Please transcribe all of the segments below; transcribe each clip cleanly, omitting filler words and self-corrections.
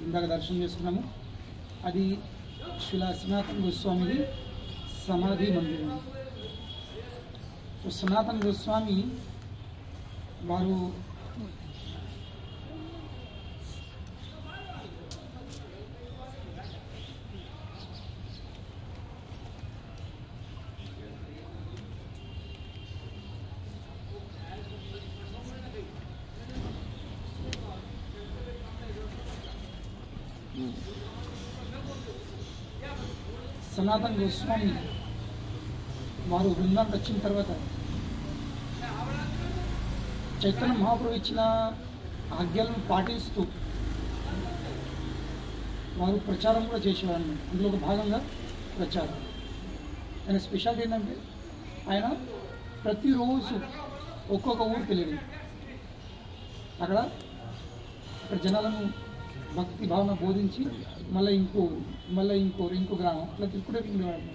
ఇందాక దర్శనం చేసుకున్నాము. అది శ్రీల సనాతన గోస్వామిది సమాధి మందిరం. సనాతన గోస్వామి వారు సనాతన గోస్వామి వారు బృందానికి వచ్చిన తర్వాత చైతన్య మహాప్రభు ఇచ్చిన ఆజ్ఞలను పాటిస్తూ వారు ప్రచారం కూడా చేసేవారు. అందులో ఒక భాగంగా ప్రచారం. ఆయన స్పెషాలిటీ ఏంటంటే ఆయన ప్రతిరోజు ఒక్కొక్క ఊరికి వెళ్ళేది. అక్కడ జనాలను భక్తి భావన బోధించి మళ్ళీ ఇంకో గ్రామం అట్లా తిప్పుడే తిరిగేవాడు.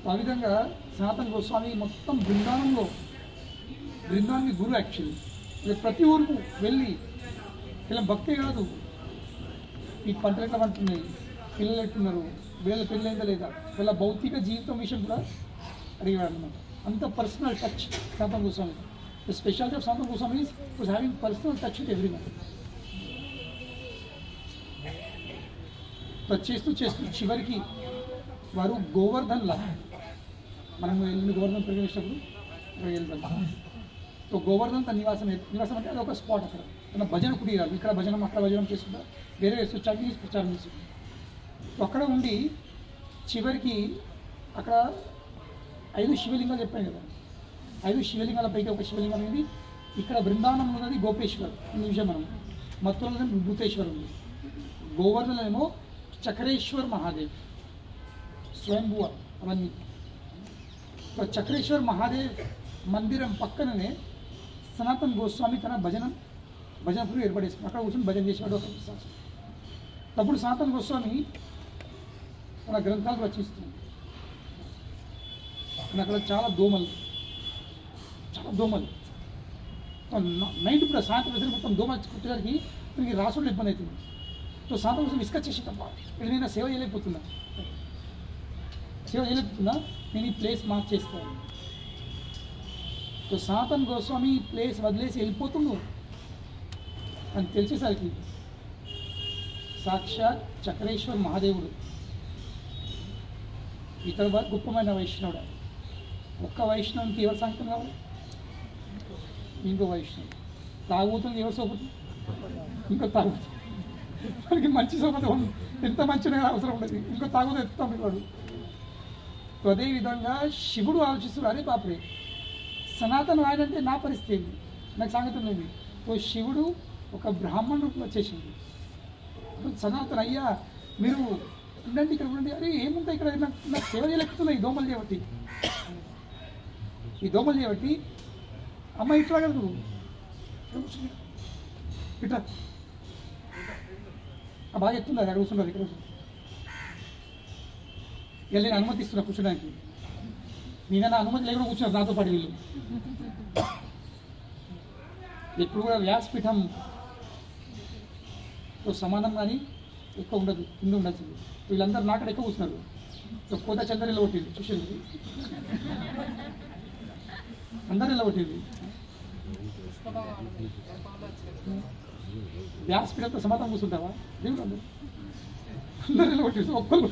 ఆ విధంగా సనాతన గోస్వామి మొత్తం బృందానికి గురు యాక్చువల్లీ. ప్రతి ఊరుకు వెళ్ళి ఇలా భక్తే కాదు, ఈ పంటలు ఎట్లా పండుతున్నాయి, పిల్లలు ఎట్టున్నారు, వీళ్ళ పెళ్ళైందా లేదా, వీళ్ళ భౌతిక జీవితం విషయం కూడా అడిగేవాడు అనమాట. అంత పర్సనల్ టచ్ సనాతన గోస్వామి. ద స్పెషాలిటీ ఆఫ్ సనాతన Goswami was having personal touch with everyone. చేస్తూ చివరికి వారు గోవర్ధన్లా, మనం వెళ్ళిన గోవర్ధన్ ప్రవేశించినప్పుడు వెళ్తాం. సో గోవర్ధన్ తన నివాసం అంటే అది ఒక స్పాట్. అక్కడ తన భజన కుటీరాలు, ఇక్కడ భజనం అక్కడ భజనం చేసుకుంటా వేరే చదివి ప్రచారం చేసుకుంటాం. అక్కడ ఉండి చివరికి అక్కడ 5 శివలింగాలు చెప్పాను కదా, 5 శివలింగాల పైకి ఒక శివలింగం ఉంది. ఇక్కడ బృందావనంలో ఉన్నది గోపేశ్వర్, ఈ విషయం మనం మత్తులో భూతేశ్వర్ ఉంది. గోవర్ధన్ ఏమో చక్రేశ్వర్ మహాదేవ్, స్వయంభువ అవన్నీ. చక్రేశ్వర్ మహాదేవ్ మందిరం పక్కననే సనాతన గోస్వామి తన భజనపురు ఏర్పడేసుకుని అక్కడ కూర్చొని భజన చేసేవాడు. అప్పుడు సనాతన గోస్వామి తన గ్రంథాలు రచిస్తుంది. అక్కడ చాలా దోమలు నైట్ ఇప్పుడు సాయంత్రం ప్రజలు మొత్తం దోమలు కుట్టడానికి మనకి రాసుడు ఇబ్బంది అవుతుంది. సో సనాతన గోస్వామి విసుకొచ్చేసి తప్ప నేను సేవ చేయలేకపోతున్నా, నేను ఈ ప్లేస్ మార్చేస్తాను. సో సనాతన గోస్వామి ఈ ప్లేస్ వదిలేసి వెళ్ళిపోతున్నావు అని తెలిసేసరికి సాక్షాత్ చక్రేశ్వర్ మహాదేవుడు ఇతర గొప్పమైన వైష్ణవుడు. ఒక్క వైష్ణవునికి ఎవరు సంగతం కావాలి? ఇంకో వైష్ణవుడు. తాగుతుంది ఎవరు సోపతి? ఇంకో తాగుతుంది. మనకి మంచి సోపతి ఎంత మంచిగా అవసరం ఉండదు, ఇంకో తాగుతూ ఎత్తుతాం వాడు. సో అదేవిధంగా శివుడు ఆలోచిస్తున్నాడు, అరే బాపరే సనాతన ఆయన అంటే నా పరిస్థితి ఏంటి, నాకు సంగతి లేదు. సో శివుడు ఒక బ్రాహ్మణ రూపంలో వచ్చేసింది. సనాతన అయ్యా మీరు ఉండండి, ఇక్కడ ఉండండి. అరే ఏముంటాయి ఇక్కడ, నాకు సేవ చేయలేకపోతున్నాయి ఈ దోమలు చేయబట్టి అమ్మ ఇట్లా కదా నువ్వు ఇట్లా బాగా చెప్తుంది. అది కూర్చున్నారు, ఇక్కడ ఇక నేను అనుమతిస్తున్నా కూర్చోడానికి. నేనైనా అనుమతి లేకుండా కూర్చున్నారు నాతో పాటు వీళ్ళు. ఎప్పుడు కూడా వ్యాసపీఠం సమానం కానీ ఎక్కువ ఉండదు, కింద ఉండాల్సింది. వీళ్ళందరూ నాకడ ఎక్కువ కూర్చున్నారు. కోత చందరు నిలబొట్టింది, చూసింది అందరు నిలబొట్టింది. వ్యాసపీఠంతో సమాధానం కూర్చుంటావా? దేవుడు అందరూ నిలబొట్టింది, ఒక్కరు.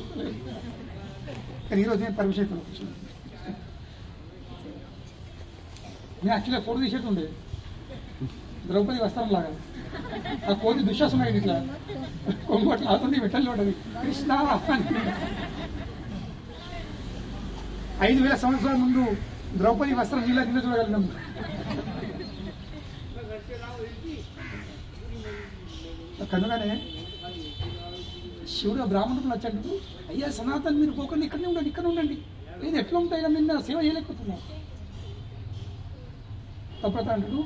కానీ ఈరోజు నేను పర్మిషన్ కూర్చున్నాను. నేను యాక్చువల్గా ఫోటో తీసేట్టు ఉండే ద్రౌపది వస్త్రం లాగా. ఆ కోతి దుశ్శాసన అయింది, ఇట్లా కొంగోట్లు ఆడుతుంటే వెట్టలు ఉంటుంది కృష్ణ. 5000 సంవత్సరాల ముందు ద్రౌపది వస్త్రం నీళ్ళ కింద చూడగలిగినాం. కనుకనే శివుడు బ్రాహ్మణుడు వచ్చాడు, అయ్యా సనాతన్ మీరు పోకండి, ఇక్కడనే ఉండండి. ఇది ఎట్లా ఉంటాయి, నిన్న సేవ చేయలేకపోతున్నాం. తప్పత అంటాడు,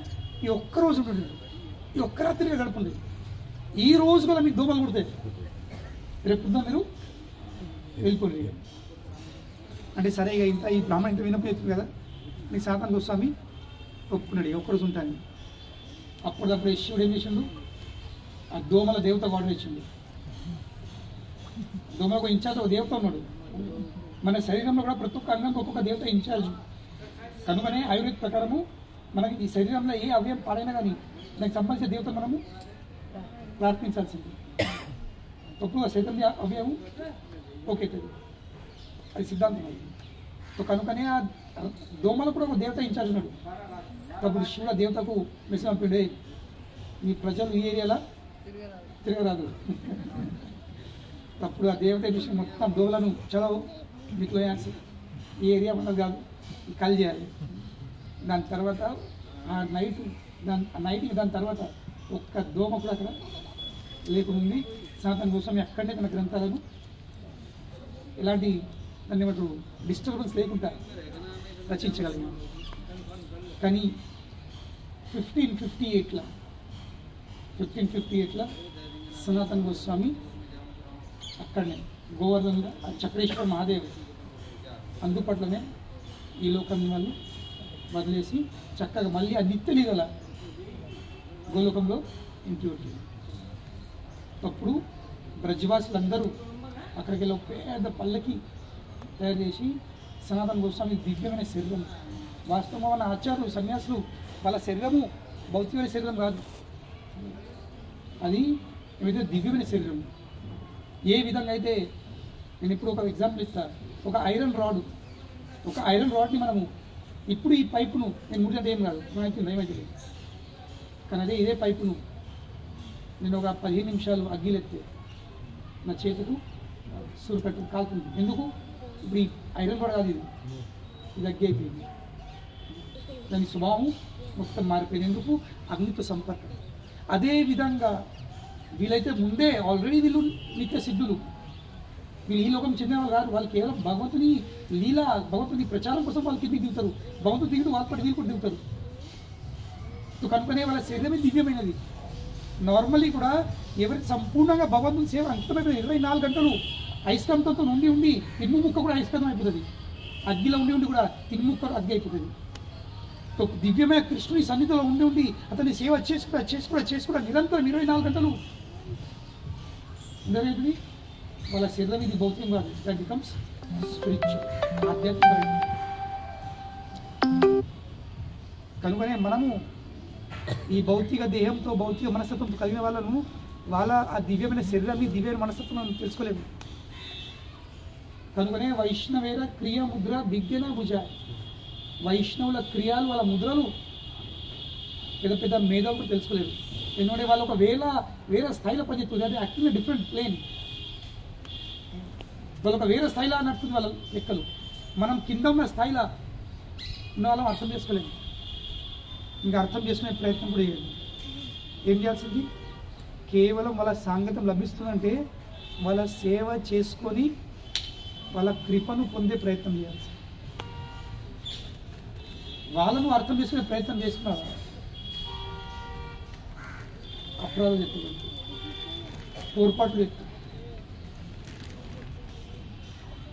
ఈ ఒక్కరోజు ఉంటుంది, ఈ ఒక్క రాత్రిగా గడపండి. ఈ రోజు కూడా మీకు దోమలు కుడతాయి, రేపు పొద్దున మీరు వెళ్ళిపోండి అంటే. సరే ఇక ఇంత ఈ బ్రాహ్మణ ఇంత వినప్పుడు అవుతుంది కదా, నీకు సనాతన గోస్వామి ఒప్పుకున్నాడు, ఒక్కరోజు ఉంటాను. అప్పుడప్పుడు శివుడు ఏం చేసిండు, ఆ దోమల దేవత ఆర్డర్ ఇచ్చింది. దోమలకు ఇన్ఛార్జ్ ఒక దేవత ఉన్నాడు. మన శరీరంలో కూడా ప్రతి ఒక్క అంగానికి ఒక్కొక్క దేవత ఇన్ఛార్జ్. కనుకనే ఆయుర్వేద ప్రకారము మనకి ఈ శరీరంలో ఏ అవయవం పాడైనా కానీ దానికి సంబంధించిన దేవత మనము ప్రార్థించాల్సింది. తప్పుగా శరీరం అవయవం ఓకే అది సిద్ధాంతం. అది సో కనుకనే ఆ దోమలు కూడా ఒక దేవత ఇన్ఛార్జ్ ఉన్నాడు. అప్పుడు శివుల దేవతకు మెసేజ్ పంపిండే, మీ ప్రజలు ఈ ఏరియాలో తిరగరాదు. అప్పుడు ఆ దేవత విషయం మొత్తం దోమలను చదవు మీకు ఈ ఏరియా మనది కాదు, కల్ చేయాలి. దాని తర్వాత ఆ నైట్కి దాని తర్వాత ఒక్క దోమ కూడా అక్కడ లేకుండా సనాతన గోస్వామి అక్కడనే తన గ్రంథాలను ఎలాంటి దాన్ని ఏమంటారు డిస్టర్బెన్స్ లేకుండా రచించగలిగాం. కానీ 1558లో సనాతన గోస్వామి అక్కడనే గోవర్ధన్గా చక్రేశ్వర మహాదేవ్ అందుపట్లనే ఈ లోకాన్ని వాళ్ళు వదిలేసి చక్కగా మళ్ళీ ఆ నిత్యలీగల గోలోకంలో ఇంక్లూడ్. అప్పుడు బ్రజవాసులందరూ అక్కడికి వెళ్ళి పేద పల్లకి తయారు చేసి సనాతన గోస్వామి దివ్యమైన శరీరం, వాస్తవమైన ఆచార్యులు సన్యాసులు వాళ్ళ శరీరము భౌతికమైన శరీరం కాదు, అది ఏదైతే దివ్యమైన శరీరం. ఏ విధంగా అయితే నేను ఇప్పుడు ఒక ఎగ్జాంపుల్ ఇస్తాను. ఒక ఐరన్ రాడ్ని మనము ఇప్పుడు ఈ పైపును నేను ముడితే ఏం కాదు, ఏమైతే కానీ అదే ఇదే పైపును నేను ఒక 15 నిమిషాలు అగ్గిలెత్తే నా చేతుకు సూరు పెట్టు కాలుతుంది. ఎందుకు? ఇప్పుడు ఈ ఐరన్ రాడ్ కాదు, ఇది అగ్గి అయిపోయింది. దాని స్వభావం మొత్తం మారిపోయింది. ఎందుకు? అగ్నితో సంపర్కం. అదేవిధంగా వీళ్ళైతే ముందే ఆల్రెడీ వీళ్ళు నిత్య సిద్ధులు, వీళ్ళు ఈ లోకం చెందిన వాళ్ళు కాదు. వాళ్ళు కేవలం భగవంతుని లీల, భగవంతుని ప్రచారం కోసం వాళ్ళు కిందికి దిగుతారు. భగవంతుడు దిగుడు వాళ్ళ పట్టి వీళ్ళు కూడా దిగుతారు. కనుకనే వాళ్ళ శరీరమే దివ్యమైనది. నార్మల్లీ కూడా ఎవరికి సంపూర్ణంగా భగవంతుని సేవ అంకితమైపోయింది. 24 గంటలు ఐస్కంతంతో ఉండి ఇన్ము ముక్క కూడా ఐస్కంతం అయిపోతుంది. అగ్గిలో ఉండి కూడా ఇన్ము ముక్క అగ్గి అయిపోతుంది. దివ్యమైన కృష్ణుని సన్నిధిలో ఉండి అతని సేవ చేసుకురా నిరంతరం 24 గంటలు ఉండేది. వాళ్ళ శరీరం ఇది భౌతికం కాదు, దట్ బికమ్స్ స్పిరిచువల్, ఆధ్యాత్మిక. కనుకనే మనము ఈ భౌతిక దేహంతో భౌతిక మనస్తత్వంతో కలిగిన వాళ్ళను వాళ్ళ ఆ దివ్యమైన శరీరాన్ని దివ్యమైన మనస్తత్వం తెలుసుకోలేము. కనుకనే వైష్ణవేర క్రియ ముద్ర దిగ్గన భుజ, వైష్ణవుల క్రియాలు వాళ్ళ ముద్రలు పెద్ద పెద్ద మేధావులు తెలుసుకోలేరు. ఎందుకంటే వాళ్ళు ఒక వేరే స్థాయిలో పనిచేస్తుంది. అది యాక్చువల్లీ డిఫరెంట్ ప్లేన్. వాళ్ళు ఒక వేరే స్థాయిలో నడుతుంది వాళ్ళ లెక్కలు. మనం కింద ఉన్న స్థాయిలో ఉన్న వాళ్ళం అర్థం చేసుకోలేము. ఇంకా అర్థం చేసుకునే ప్రయత్నం కూడా చేయాలి. ఏం చేయాల్సింది? కేవలం వాళ్ళ సాంగత్యం లభిస్తుందంటే వాళ్ళ సేవ చేసుకొని వాళ్ళ కృపను పొందే ప్రయత్నం చేయాల్సి. వాళ్ళను అర్థం చేసుకునే ప్రయత్నం చేసుకున్నారు అపరాధాలు చెప్తారు, పొరపాట్లు చెప్తారు.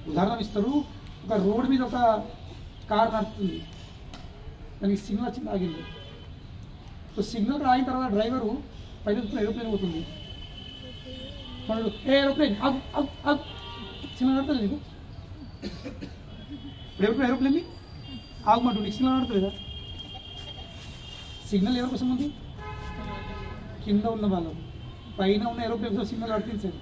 ఉదాహరణ ఇస్తారు. ఒక రోడ్డు మీద ఒక కార్ నడుస్తుంది, దానికి సిగ్నల్ వచ్చింది, ఆగింది. సో సిగ్నల్ ఆగిన తర్వాత డ్రైవరు పైన ఏరోప్లేన్ పోతుంది. మనడు ఏరోప్లేన్ సిగ్నల్ నడుతుంది నీకు. ఇప్పుడు ఏరోప్లేన్ని ఆగమంటు నీకు సిగ్నల్ నడుతుంది కదా. సిగ్నల్ ఎవరి కోసం ఉంది? కింద ఉన్న వాళ్ళు. పైన ఉన్న ఏరోప్లేన్ సిగ్నల్ నడిపించారు.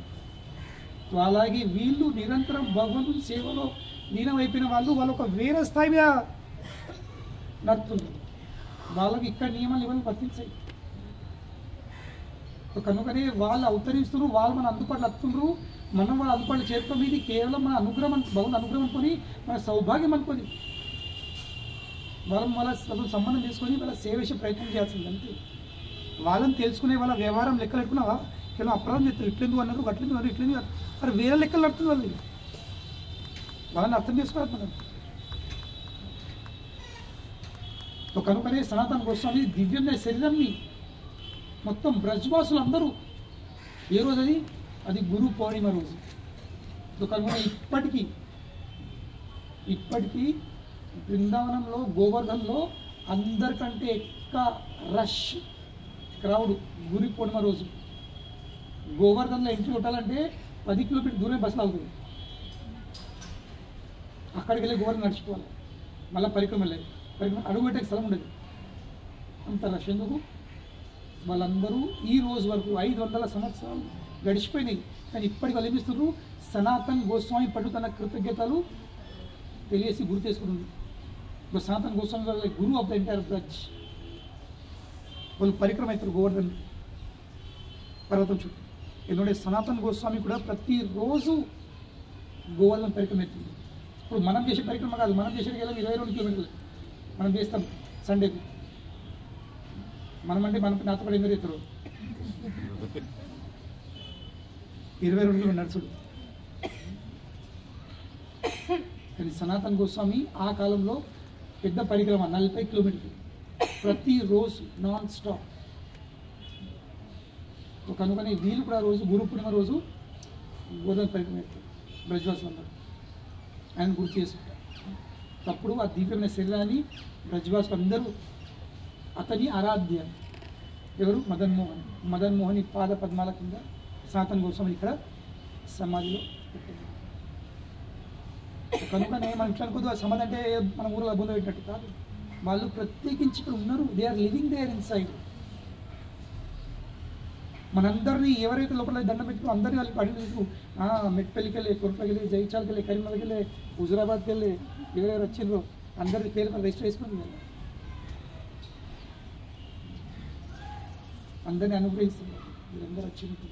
సో అలాగే వీళ్ళు నిరంతరం భగవంతుని సేవలో లీనమైపోయిన వాళ్ళు ఒక వేరే స్థాయి మీద నడుపుతున్నారు. వాళ్ళకి ఇక్కడ నియమాలు ఇవన్నీ వర్తించాయి. కనుకనే వాళ్ళు అవతరిస్తున్నారు, వాళ్ళు మన అందుబాటులో వస్తున్నారు, మనం వాళ్ళ అందుబాటులో చేరుతాం. ఇది కేవలం మన అనుగ్రహం, భగవంతుని అనుగ్రహం అనుకొని, మన సౌభాగ్యం అనుకొని వాళ్ళ సంబంధం తీసుకొని వాళ్ళ సేవ చేసే ప్రయత్నం చేయాల్సింది అంతే. వాళ్ళని తెలుసుకునే వాళ్ళ వ్యవహారం లెక్కలు పెట్టుకున్నా కేవలం అపరాధం చేస్తారు. ఇట్లెందుకు అన్నారు, అట్లెందుకు అన్నారు, ఇట్లెందుకు మరి వేరే లెక్కలు నడుతుంది వాళ్ళు. వాళ్ళని అర్థం చేసుకోవాలి మనం. కనుకనే సనాతన గోస్వామి దివ్యమైన శరీరాన్ని మొత్తం బ్రజ్వాసులు అందరూ ఏ రోజు అది గురు పౌర్ణిమ రోజు. కనుక ఇప్పటికీ బృందావనంలో గోవర్ధన్లో అందరికంటే ఎక్కువ రష్ క్రౌడ్ గురు పౌర్ణిమ రోజు. గోవర్ధన్లో ఎంట్రీ కొట్టాలంటే 10 కిలోమీటర్ దూరమే బస్సులు అవుతుంది. అక్కడికి వెళ్ళి గోవర్ధన్ నడిచిపోవాలి, మళ్ళీ పరిక్రమ అడుగు పెట్టే స్థలం ఉండదు, అంత రష్. ఎందుకు? వాళ్ళందరూ ఈ రోజు వరకు 500 సంవత్సరాలు గడిచిపోయినాయి, కానీ ఇప్పటికి వాళ్ళు ఏమిస్తున్నారు? సనాతన్ గోస్వామి పట్టు తన కృతజ్ఞతలు తెలియసి గుర్తు చేసుకుంటుంది. ఇప్పుడు సనాతన్ గోస్వామి గారు గురు ఆఫ్ ద ఎంటైర్ బ్రజ్. వాళ్ళు పరిక్రమ అవుతారు గోవర్ధన్ పర్వతం చుట్టూ. ఎందుకంటే సనాతన్ గోస్వామి కూడా ప్రతిరోజు గోవర్ధన్ పరిక్రమ అవుతుంది. ఇప్పుడు మనం చేసే పరిక్రమ కాదు, మనం చేసేది కేవలం 22 కిలోమీటర్లు మనం చేస్తాం సండేకు. మనం అంటే నాతో కూడా ఎందుకు చేస్తారు 22 కిలోమీటర్ నడుచుడు. కానీ సనాతన్ గోస్వామి ఆ కాలంలో పెద్ద పరిక్రమ 40 కిలోమీటర్లు ప్రతిరోజు నాన్ స్టాప్. కనుకనే వీళ్ళు కూడా రోజు గురు పూర్ణిమ రోజు గోవర్ధన పరిక్రమ చేస్తారు బ్రజ్వాసులందరూ, ఆయన గుర్తు చేసుకుంటారు. అప్పుడు ఆ దివ్యమైన శరీరాన్ని బ్రజ్వాసులు అందరూ అతని ఆరాధ్య ఎవరు? మదన్ మోహన్ పాద పద్మాల కింద సనాతన్ గోస్వామి ఇక్కడ సమాధిలో పెట్టారు. కనుకనే మనం ఇట్లా అనుకోదు ఆ సమాధి అంటే మన ఊరిలో బొంద పెట్టినట్టు కాదు. వాళ్ళు ప్రత్యేకించి ఇక్కడ ఉన్నారు, they are living there inside. మనందరినీ ఎవరైతే లోపల దండం పెట్టుకుని అందరినీ వాళ్ళకి అడిగి మెట్పల్లికి వెళ్ళి, కొరపల్లికి వెళ్ళి, జైచాల్కి వెళ్ళి, కరీంనగర్కి వెళ్ళి, హుజురాబాద్కి వెళ్ళి ఎవరెవరు వచ్చిండ్రో అందరి పేరు రిజిస్టర్ చేసుకుని అందరినీ అనుగ్రహిస్తున్నారు. వీరందరూ వచ్చినట్టు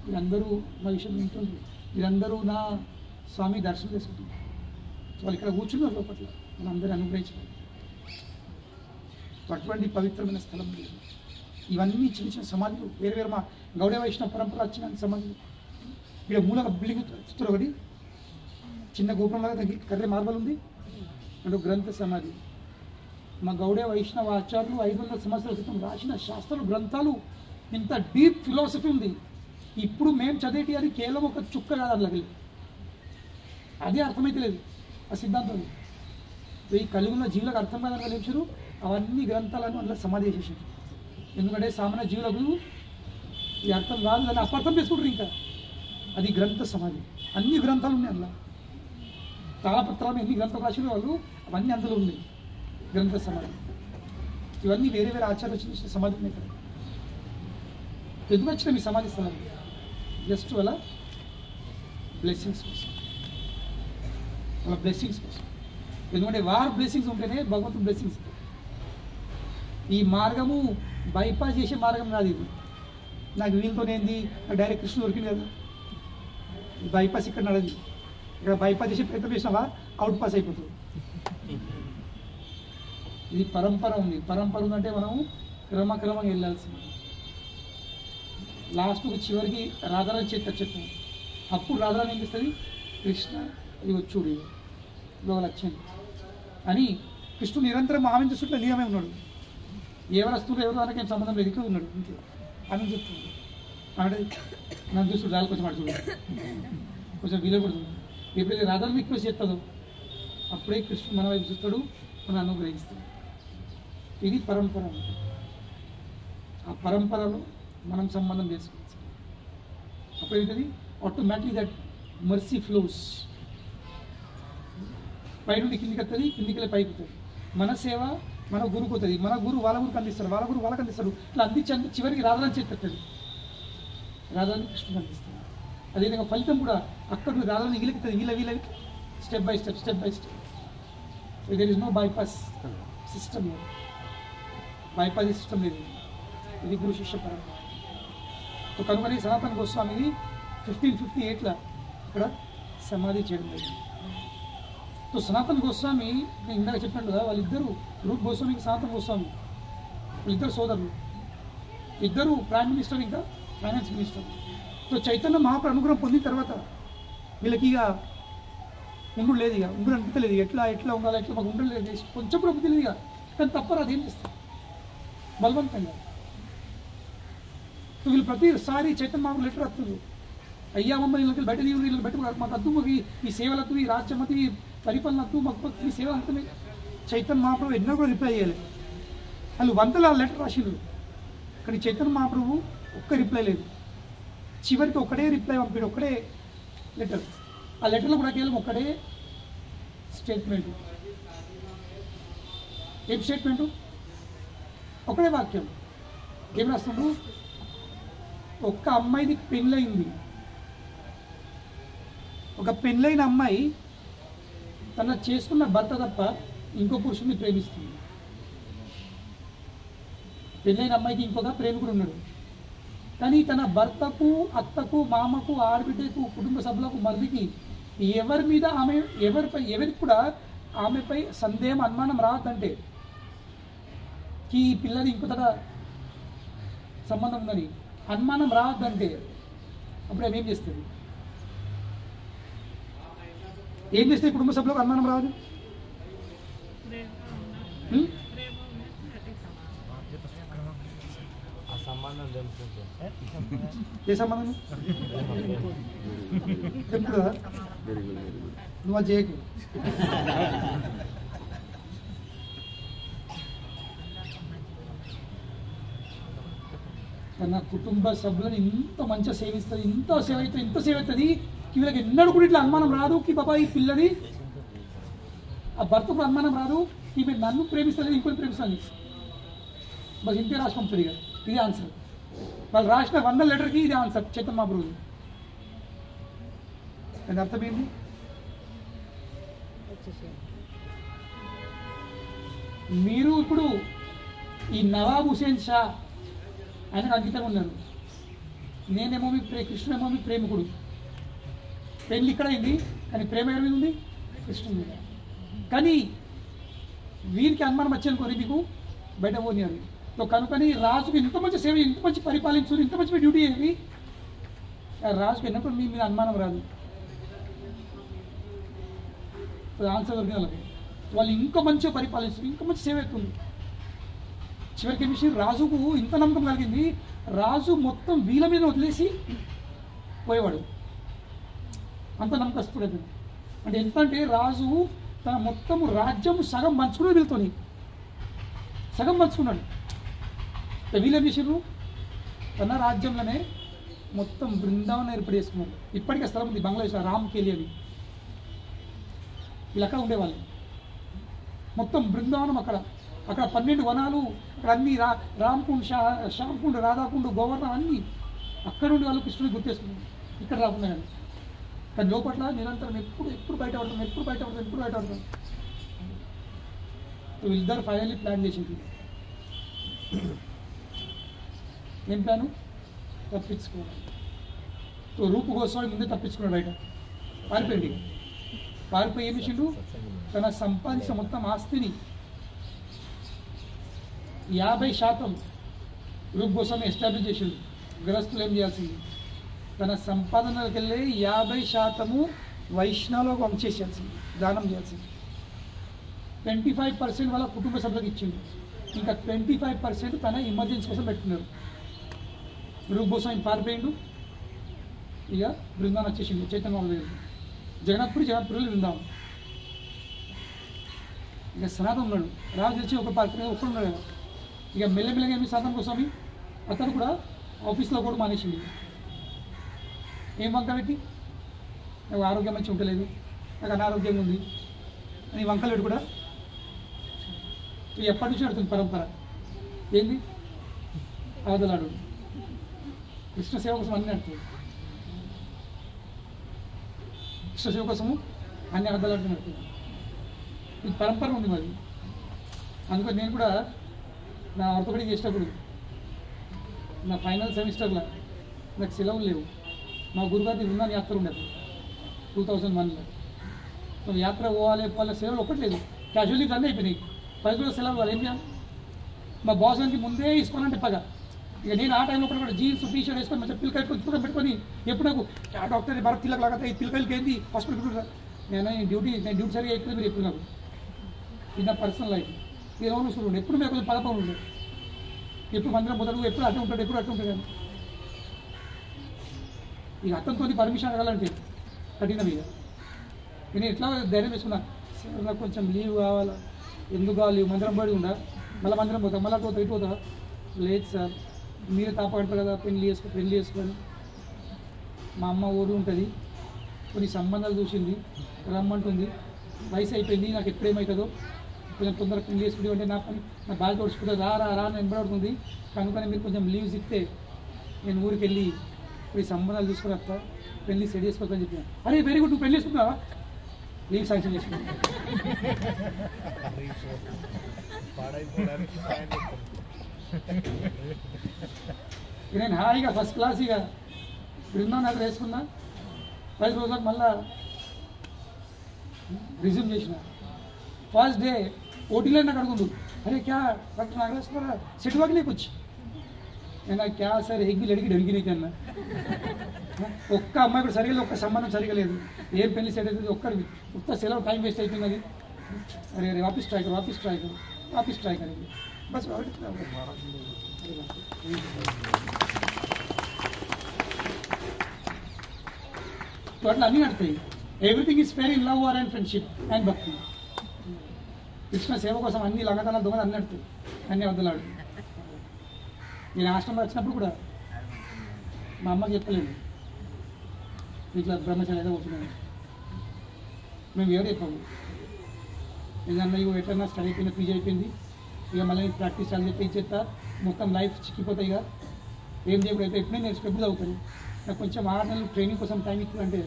వీరందరూ మా విషయం వింటుంది, వీరందరూ నా స్వామి దర్శనం చేసుకుంటున్నారు. వాళ్ళు ఇక్కడ కూర్చున్నారు లోపల, మనందరూ అనుగ్రహించారు. అటువంటి పవిత్రమైన స్థలం. ఇవన్నీ చిన్న చిన్న సమాధులు, వేరు వేరు మా గౌడ వైష్ణవ పరంపర వచ్చిన సమాధులు. ఇక్కడ మూల బిల్డింగ్ చూస్తారు, ఒకటి చిన్న గోపురంలాగా తగ్గి కర్రే మార్బల్ ఉంది, అంటే గ్రంథ సమాధి. మా గౌడ వైష్ణవ ఆచార్యులు 500 సంవత్సరాల క్రితం రాసిన శాస్త్రాలు గ్రంథాలు, ఇంత డీప్ ఫిలాసఫీ ఉంది. ఇప్పుడు మేము చదివేటి అది కేవలం ఒక చుక్క కాదు, అందులోకి అదే అర్థమైతే లేదు ఆ సిద్ధాంతం. ఈ కలిగిన జీవులకు అర్థం కాదని నిలిచారు, అవన్నీ గ్రంథాలను అందులో సమాధి చేసేసారు. ఎందుకంటే సామాన్య జీవులకు ఈ అర్థం కాదు, దాన్ని అపార్థం చేసుకుంటారు. ఇంకా అది గ్రంథ సమాధి, అన్ని గ్రంథాలు ఉన్నాయి అందులో. తాళపత్రాలు ఎన్ని గ్రంథాలు రాసిన వాళ్ళు అవన్నీ అందులో ఉన్నాయి. గ్రంథ సమాధి ఇవన్నీ వేరే వేరే ఆచార్య వచ్చిన సమాధి ఉన్నాయి ఇక్కడ. ఎందుకు వచ్చిన మీ సమాధి స్థలం? జస్ట్ వాళ్ళ బ్లెస్సింగ్స్ కోసం, వాళ్ళ బ్లెస్సింగ్స్ కోసం. ఎందుకంటే వారి బ్లెస్సింగ్స్ ఉంటేనే భగవంతుడు బ్లెస్సింగ్స్. ఈ మార్గము బైపాస్ చేసే మార్గం కాదు ఇది. నాకు వీళ్ళతోనేంది డైరెక్ట్ కృష్ణ దొరికింది కదా, బైపాస్ ఇక్కడ నడది. ఇక్కడ బైపాస్ చేసే ప్రయత్నం చేసినావా అవుట్ పాస్ అయిపోతుంది. ఇది పరంపర ఉంది. పరంపర ఉందంటే మనం క్రమక్రమంగా వెళ్ళాల్సింది. లాస్ట్కు చివరికి రాధారాణి చేతి చెప్తాం. అప్పుడు రాధారాణి ఏం చేస్తుంది? కృష్ణ ఇది వచ్చుడు ఇవాళ వచ్చింది అని కృష్ణుడు నిరంతరం ఆమె చూస్తుంటే లీనమే ఉన్నాడు. ఎవరు వస్తుందో ఎవరు దానికి సంబంధం లేదు, ఇక్కడ ఉన్నాడు ఇంకే ఆమె చూస్తుంది. అంటే నన్ను చూస్తుండే రాళ్ళు కొంచెం అడుగుతుంది, కొంచెం వీలపడుతుంది. ఎప్పుడైతే రాధారాణి రిక్వెస్ట్ చేస్తుందో అప్పుడే కృష్ణుడు మన వైపు చూస్తాడు, మనం అనుగ్రహిస్తాడు. ఇది పరంపర. ఆ పరంపరలో మనం సంబంధం చేసుకోవచ్చు. అప్పుడు ఏంటది? Automatic that mercy flows. పైనుండి కిందికి వస్తుంది, కిందికి వెళ్ళి పైకి వస్తుంది. మన సేవ మన గురుకు అవుతుంది, మన గురు వాళ్ళ గురికి అందిస్తారు, వాళ్ళ గురు వాళ్ళకి అందిస్తాడు. ఇట్లా అందించి చివరికి రాధారాణి చేస్తుంది. రాధారాణి కృష్ణుడు అందిస్తుంది. అదేవిధంగా ఫలితం కూడా అక్కడ రాధారాణి వీళ్ళకి వీళ్ళ step by step step by step. There is no bypass system. Bypass system లేదు. ఇది గురు శిష్య పరంపర. కనుకని సనాతన గోస్వామిని 1558లో ఇక్కడ సమాధి చేయడం జరిగింది. సో సనాతన గోస్వామి నేను ఇందాక చెప్పాను కదా, వాళ్ళిద్దరూ రూప్ గోస్వామికి సనాతన గోస్వామి వాళ్ళిద్దరు సోదరులు, ఇద్దరు ప్రైమ్ మినిస్టర్ ఇంకా finance minister. So Chaitanya Mahaprabhu అనుగ్రహం పొందిన తర్వాత వీళ్ళకి ఇక ఉండు లేదు, ఇక ఉండు అనిపించలేదు. ఎట్లా ఎట్లా ఉండాలి, ఎట్లా మాకు ఉండలేదు, కొంచెం కూడా బుద్ధి లేదు. ఇక కానీ తప్పరు, అదేం చేస్తారు బలవంతంగా. సో వీళ్ళు ప్రతిసారి చైతన్య మహాప్రభు లెటర్ వస్తున్నారు, అయ్యా మమ్మల్ని వీళ్ళకి బయట వీళ్ళకి బయట మాకు అద్దు, మాకు ఈ సేవలద్దు, ఈ రాజ్యమతి ఈ పరిపాలనద్దు, మాకు ఈ సేవ అంతమే. చైతన్య మహాప్రభు ఎన్నో కూడా రిప్లై చేయాలి. వాళ్ళు వందల లెటర్ రాసిండ్రు, కానీ చైతన్య మహాప్రభు ఒక్క రిప్లై లేదు. చివరికి ఒకటే రిప్లై పంపాడు, ఒకటే లెటర్. ఆ లెటర్లో కూడా కేవలం ఒకటే స్టేట్మెంట్. ఏం స్టేట్మెంటు? ఒకటే వాక్యం. ఏం రాస్తున్నాడు? ఒక్క అమ్మాయిది పెళ్ళయింది, ఒక పెళ్ళైన అమ్మాయి తన చేసుకున్న భర్త తప్ప ఇంకో పురుషుడిని ప్రేమిస్తుంది. పెళ్ళైన అమ్మాయికి ఇంకొక ప్రేమికుడు ఉన్నాడు, కానీ తన భర్తకు, అత్తకు, మామకు, ఆడబిడ్డకు, కుటుంబ సభ్యులకు, మరిదికి ఎవరి మీద ఆమె ఎవరికి కూడా ఆమెపై సందేహం, అనుమానం రావద్దంటే ఈ పిల్లది ఇంకొక సంబంధం ఉందని అనుమానం రావద్దంటే అప్పుడు ఆమె ఏం చేస్తుంది? ఏం చేస్తే కుటుంబ సభ్యులకు అనుమానం రాదు? ఏ సంబంధం? ఎప్పుడు నువ్వు అది చేయకు. తన కుటుంబ సభ్యులను ఇంత మంచిగా సేవిస్తుంది, ఇంత సేవ అవుతుంది, వీళ్ళకి ఎన్నడూ కూడా ఇట్లా అనుమానం రాదు కి బాబా ఈ పిల్లని, ఆ భర్తకు అనుమానం రాదు ఈమె నన్ను ప్రేమిస్తలేదు ఇంకొని ప్రేమిస్తాను. బస్ ఇంతే రాసి పంపుతుంది. ఇక ఇది ఆన్సర్. వాళ్ళు రాసిన 100 లెటర్కి ఇది ఆన్సర్ చైతన్య మహాప్రభు. దాని అర్థం ఏంటి? మీరు ఇప్పుడు ఈ నవాబ్ హుసేన్ షా ఆయనకు అంకితంగా ఉన్నారు, నేనేమో మీ కృష్ణుడేమో మీ ప్రేమికుడు. పెళ్ళి ఇక్కడ అయింది, కానీ ప్రేమ ఎవరి మీద ఉంది? కృష్ణుడి మీద. కానీ వీరికి అనుమానం వచ్చేనుకోని మీకు బయట పోనియాలి. సో కనుకని రాజుకు ఇంత మంచి సేవ, ఇంత మంచి పరిపాలించు, ఇంత మంచి డ్యూటీ ఏది, రాజుకు ఎన్నప్పుడు మీ మీద అనుమానం రాదు. ఆన్సర్ దొరికిన వాళ్ళకి వాళ్ళు ఇంకా మంచిగా పరిపాలిస్తారు, ఇంకా మంచి సేవ అవుతుంది. చివరికి ఏమి రాజుకు ఇంత నమ్మకం కలిగింది, రాజు మొత్తం వీళ్ళ మీద వదిలేసి పోయేవాడు. అంత నమ్మకస్తుడు. అంటే ఎంత అంటే రాజు తన మొత్తం రాజ్యం సగం పంచుకునే వీళ్ళతోని సగం పంచుకున్నాడు. వీళ్ళేం చేసారు? తన రాజ్యంలోనే మొత్తం బృందావనం ఏర్పాటు చేసుకున్నారు. ఇప్పటికే స్థలం ఉంది బంగ్లాదేశ్, రామ్కేలి అని. వీళ్ళు అక్కడ ఉండేవాళ్ళు. మొత్తం బృందావనం అక్కడ 12 వనాలు, అక్కడ అన్ని రామ్కుండ్, శ్యామ్కుండ్, రాధాకుండ్, గోవర్ధన్ అన్నీ అక్కడ ఉండి వాళ్ళు కృష్ణుడిని గుర్తేసుకున్నారు. ఇక్కడ రాకుండా కానీ లోపట్ల నిరంతరం ఎప్పుడు బయటపడతాం. వీళ్ళిద్దరు ఫైనల్లీ ప్లాన్ చేసింది. ఏం ప్లాను? తప్పించుకోవాలి. రూపు గోస్వామి ముందే తప్పించుకున్నాడు, బయట పారిపోయి ఏం చేసిండు? తన సంపాదించిన మొత్తం ఆస్తిని 50% రూప్ గోస్వామి ఎస్టాబ్లిష్ చేసిండు. గృహస్థులు ఏం చేయాల్సింది? తన సంపాదనకి వెళ్ళి 50% వైష్ణవులకు వంచేసేయాల్సింది, దానం చేయాల్సింది. 25% వాళ్ళ కుటుంబ సభ్యులకు ఇచ్చిండు. ఇంకా 25% తన ఎమర్జెన్సీ కోసం పెట్టుకున్నారు. రూప్ గోస్వామి పారిపోయిండు. ఇక బృందావనం వచ్చేసిండు చైతన్య మహాప్రభు. జగన్నాథ్పురిలో బృందావనం. ఇక సనాతనం ఉన్నాడు, రాజు తెచ్చి ఒక్కడున్నాడు కదా. ఇక మెల్లమెల్లగా ఏమి సనాతన గోస్వామి అతను కూడా ఆఫీస్లో కూడా మానేసింది. ఏం వంక పెట్టి, నాకు ఆరోగ్యం మంచి ఉండలేదు, నాకు అనారోగ్యం ఉంది అని వంకలేడు కూడా. ఎప్పటి నుంచి నడుతుంది పరంపర ఏంది? అవదలాడు. కృష్ణ సేవ కోసం అన్నీ నడుతుంది. కృష్ణ సేవ కోసము అన్ని అవదలాడుతూ నడుతుంది. ఇది పరంపర ఉంది మరి. అందుకని నేను కూడా నా ఆర్థోపెడిక్ చేసేటప్పుడు నా ఫైనల్ సెమిస్టర్లో నాకు సెలవులు లేవు. మా గురుగారి విన్నాను యాత్ర ఉండేది 2001లో. యాత్ర పోవాలి సెలవులు ఒక్కట్లేదు, క్యాజువల్లీ అన్నీ అయిపోయినాయి. 10 రోజుల సెలవు వాళ్ళు ఏం చేయాలి? మా బాస్ గారికి ముందే తీసుకోవాలంటే పగ. ఇక నేను ఆ టైంలో కూడా జీన్స్ టీషర్ట్ వేసుకొని మంచిగా పిల్లకాయ పెట్టుకొని ఎప్పుడు నాకు డాక్టర్ భరత్ తిల్లక లాగా ఈ పిల్లకాయలకి ఏంది హాస్పిటల్ నేను డ్యూటీ సరిగా అయిపోయింది. మీరు ఎప్పుడు నాకు ఇది నా పర్సనల్ లైఫ్. మీరు ఎవరు చూసుకుంటుండే ఎప్పుడు మీరు కొంచెం పదపం ఉండే, ఎప్పుడు మందిరం మొదలు ఎప్పుడు అట్టే ఉంటాడు, ఎప్పుడు అట్టే ఉంటాడు. కానీ ఇక అతనితో పర్మిషన్ అడగాలంటే కఠినం. ఇక నేను ఎట్లా ధైర్యం వేసుకున్నా, సార్ నాకు కొంచెం లీవ్ కావాలా, ఎందుకు కావాలి, మందిరం పడి ఉండా, మళ్ళీ మందిరం పోతా, మళ్ళీ పోతా, ఇటు పోతా. లేదు సార్ మీరే తాపడతారు కదా పెళ్లి చేసుకొని. మా అమ్మ ఊరు ఉంటుంది, కొన్ని సంబంధాలు చూసింది, రమ్మంటుంది. వయసు అయిపోయింది, నాకు ఎప్పుడేమవుతుందో కొంచెం తొందరగా పెళ్లి చేసుకుంటే అంటే నా బాగా తోడుచుకుంటే రా అని వెంబడుతుంది. కనుక మీరు కొంచెం లీవ్స్ ఇస్తే నేను ఊరికి వెళ్ళి ఇప్పుడు సంబంధాలు చూసుకుని వస్తా, పెళ్లి సెట్ చేసుకోవద్దని చెప్పిన. అరే వెరీ గుడ్, నువ్వు పెళ్లి చేసుకున్నావా? లీవ్ శాంక్షన్ చేసుకున్నా. నేను హాయిగా ఫస్ట్ క్లాస్ ఇక ఇప్పుడు ఉన్నా నాకు వేసుకున్నా. 10 రోజులకు మళ్ళా रिज्यूम చేసిన. फर्स्ट डे ఓటీలో నాకు అడుగుండు, अरे क्या डॉक्टर नागराज सेट हुआ कि नहीं कुछ? నేను क्या सर एक भी लड़की ढंगी नहीं करना. ఒక్క అమ్మాయి కూడా సరిగా ఒక్క సంబంధం సరిగా లేదు. ఏం పెళ్లి సెట్ అవుతుంది ఒక్కడికి ఉత్త సెలవు టైం వేస్ట్ అవుతుంది. అది अरे अरे वापस ट्राई करेंगे बस. तो అట్లా అన్నీ నడుతాయి. Everything is fair in love war and friendship and భక్తి. కృష్ణ సేవ కోసం అన్ని లంగతనాలు దొంగలు అన్నీ నడుతాయి, అన్నీ వద్దలాడు. నేను ఆశ్రమంలో వచ్చినప్పుడు కూడా మా అమ్మకి చెప్పలేను ఇట్లా బ్రహ్మచారి ఏదో వచ్చినాను. మేము ఎవరు చెప్పాము, ఏదన్నా ఇవి ఎట్లన్నా స్టడీ అయిపోయింది, పీజీ అయిపోయింది, ఇక మళ్ళీ ప్రాక్టీస్ చాలా చెప్పి ఇచ్చేస్తా, మొత్తం లైఫ్ చిక్కిపోతాయి. ఇక ఏం చేయకూడదు అయితే ఎప్పుడే నేను ఎప్పుడు చదువుతాను. నాకు కొంచెం 6 నెలలు ట్రైనింగ్ కోసం టైం ఇస్తుందంటే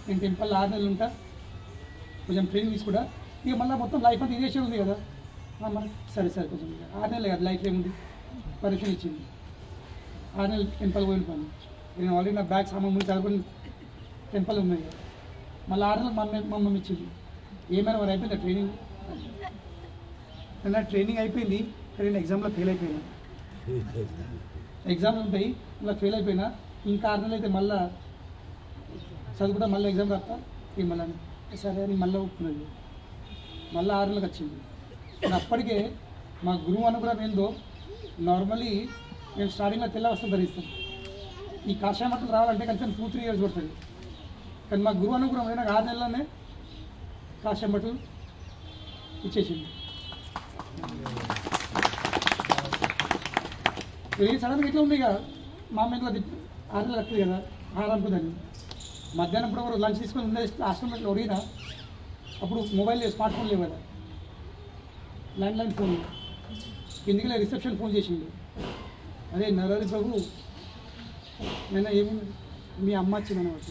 నేను టెంపుల్లో 6 నెలలు ఉంటా, కొంచెం ట్రైనింగ్ తీసుకుంటా. ఇక మళ్ళీ మొత్తం లైఫ్ అంతా ఇదే ఉంది కదా. మరి సరే కొంచెం 6 నెలలు కదా లైఫ్ ఏముంది. పరీక్షలు ఇచ్చింది, 6 నెలలు టెంపుల్ పోయిన. నేను ఆల్రెడీ నా బ్యాగ్ సామాన్ ముందు చదువుకుని టెంపుల్ ఉన్నాయి కదా. మళ్ళీ 6 నెలలు మా మమ్మీ ఇచ్చింది. ఏమైనా మరి అయిపోయిందా ట్రైనింగ్? నా ట్రైనింగ్ అయిపోయింది, కానీ నేను ఎగ్జామ్లో ఫెయిల్ అయిపోయినా. ఎగ్జామ్లు ఉంటాయి, ఇలా ఫెయిల్ అయిపోయినా. ఇంకా 6 నెలలు అయితే మళ్ళీ చదువుకుంటా, మళ్ళీ ఎగ్జామ్ రాస్తా. మళ్ళీ సరే అని మళ్ళీ ఒప్పుకున్నది. మళ్ళీ 6 నెలలకు వచ్చింది. అప్పటికే మా గురువు అనుగ్రహం ఏందో, నార్మల్లీ మేము స్టార్టింగ్లో తెల్ల వస్తువులు ధరిస్తాం. ఈ కాషాయ బట్టలు రావాలంటే కనీసం 2-3 ఇయర్స్ పడుతుంది. కానీ మా గురువు అనుగ్రహం నాకు 6 నెలల్లోనే కాషాయ బట్టలు ఇచ్చేసింది. సడన్గా ఎట్లా ఉంది ఇక మా అమ్మ ఇంట్లో 6 నెలలు వస్తుంది కదా, అనుకుందని మధ్యాహ్నం ఇప్పుడు లంచ్ తీసుకొని ఉండే ఆశ్రమంలో ఒడిగినా. అప్పుడు మొబైల్ స్మార్ట్ ఫోన్ లేవు కదా, ల్యాండ్లైన్ ఫోన్. కిందికి రిసెప్షన్ ఫోన్ చేసింది. అదే నరహరి ప్రభు, నేను ఏమి మీ అమ్మ వచ్చింది అనమాట.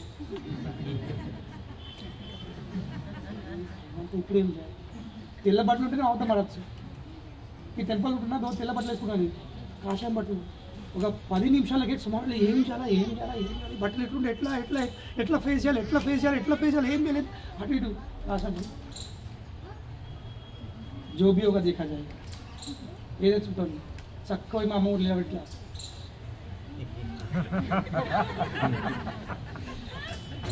ఇప్పుడు ఏం చేయాలి? తెల్ల బట్టలు ఉంటేనే అవతల పడవచ్చు. ఈ టెంపుల్ ఉంటున్నా తెల్ల బట్టలు వేసుకున్నాను, కాషాయం బట్టలు. ఒక 10 నిమిషాలకి సుమారు ఏం చేయాలి, బట్టలు ఎట్లుంటే ఎట్లా ఫేస్ చేయాలి ఏం చేయలేదు. అటు ఇటు కాషాయం జోబియోగా దేఖా జాయి ఏదో చూస్తాను. చక్కగా మా అమ్మ ఊరు లేవట్లా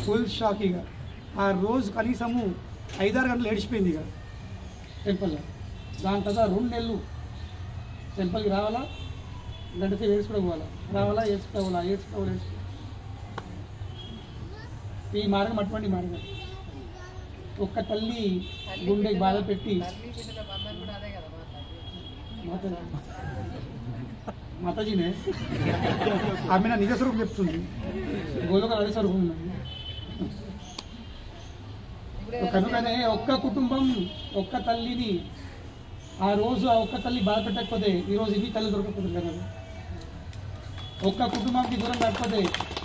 ఫుల్ షాక్. ఇక ఆ రోజు కనీసము 5-6 గంటలు ఏడిచిపోయింది ఇక టెంపుల్లో. దాని తర్వాత 2 నెలలు టెంపుల్కి రావాలా, గంటసేపు ఏడ్చుకుంటూ పోవాలా, రావాలా ఏడ్చుకోవాలా. ఈ మార్గం అటువంటి మార్గం. ఒక్క తల్లి గుండెకి బాధ పెట్టి మాతాజీనే ఆమె నా నిజ స్వరూపం చెప్తుంది. గోలోక అదే స్వరూపం ఉన్నది. కనుకనే ఒక్క కుటుంబం ఒక్క తల్లిని ఆ రోజు ఆ ఒక్క తల్లి బాధ పెట్టకపోతే ఈరోజు ఇన్ని తల్లి దొరకకపోతుంది కదా. ఒక్క కుటుంబానికి దూరం కాకపోతే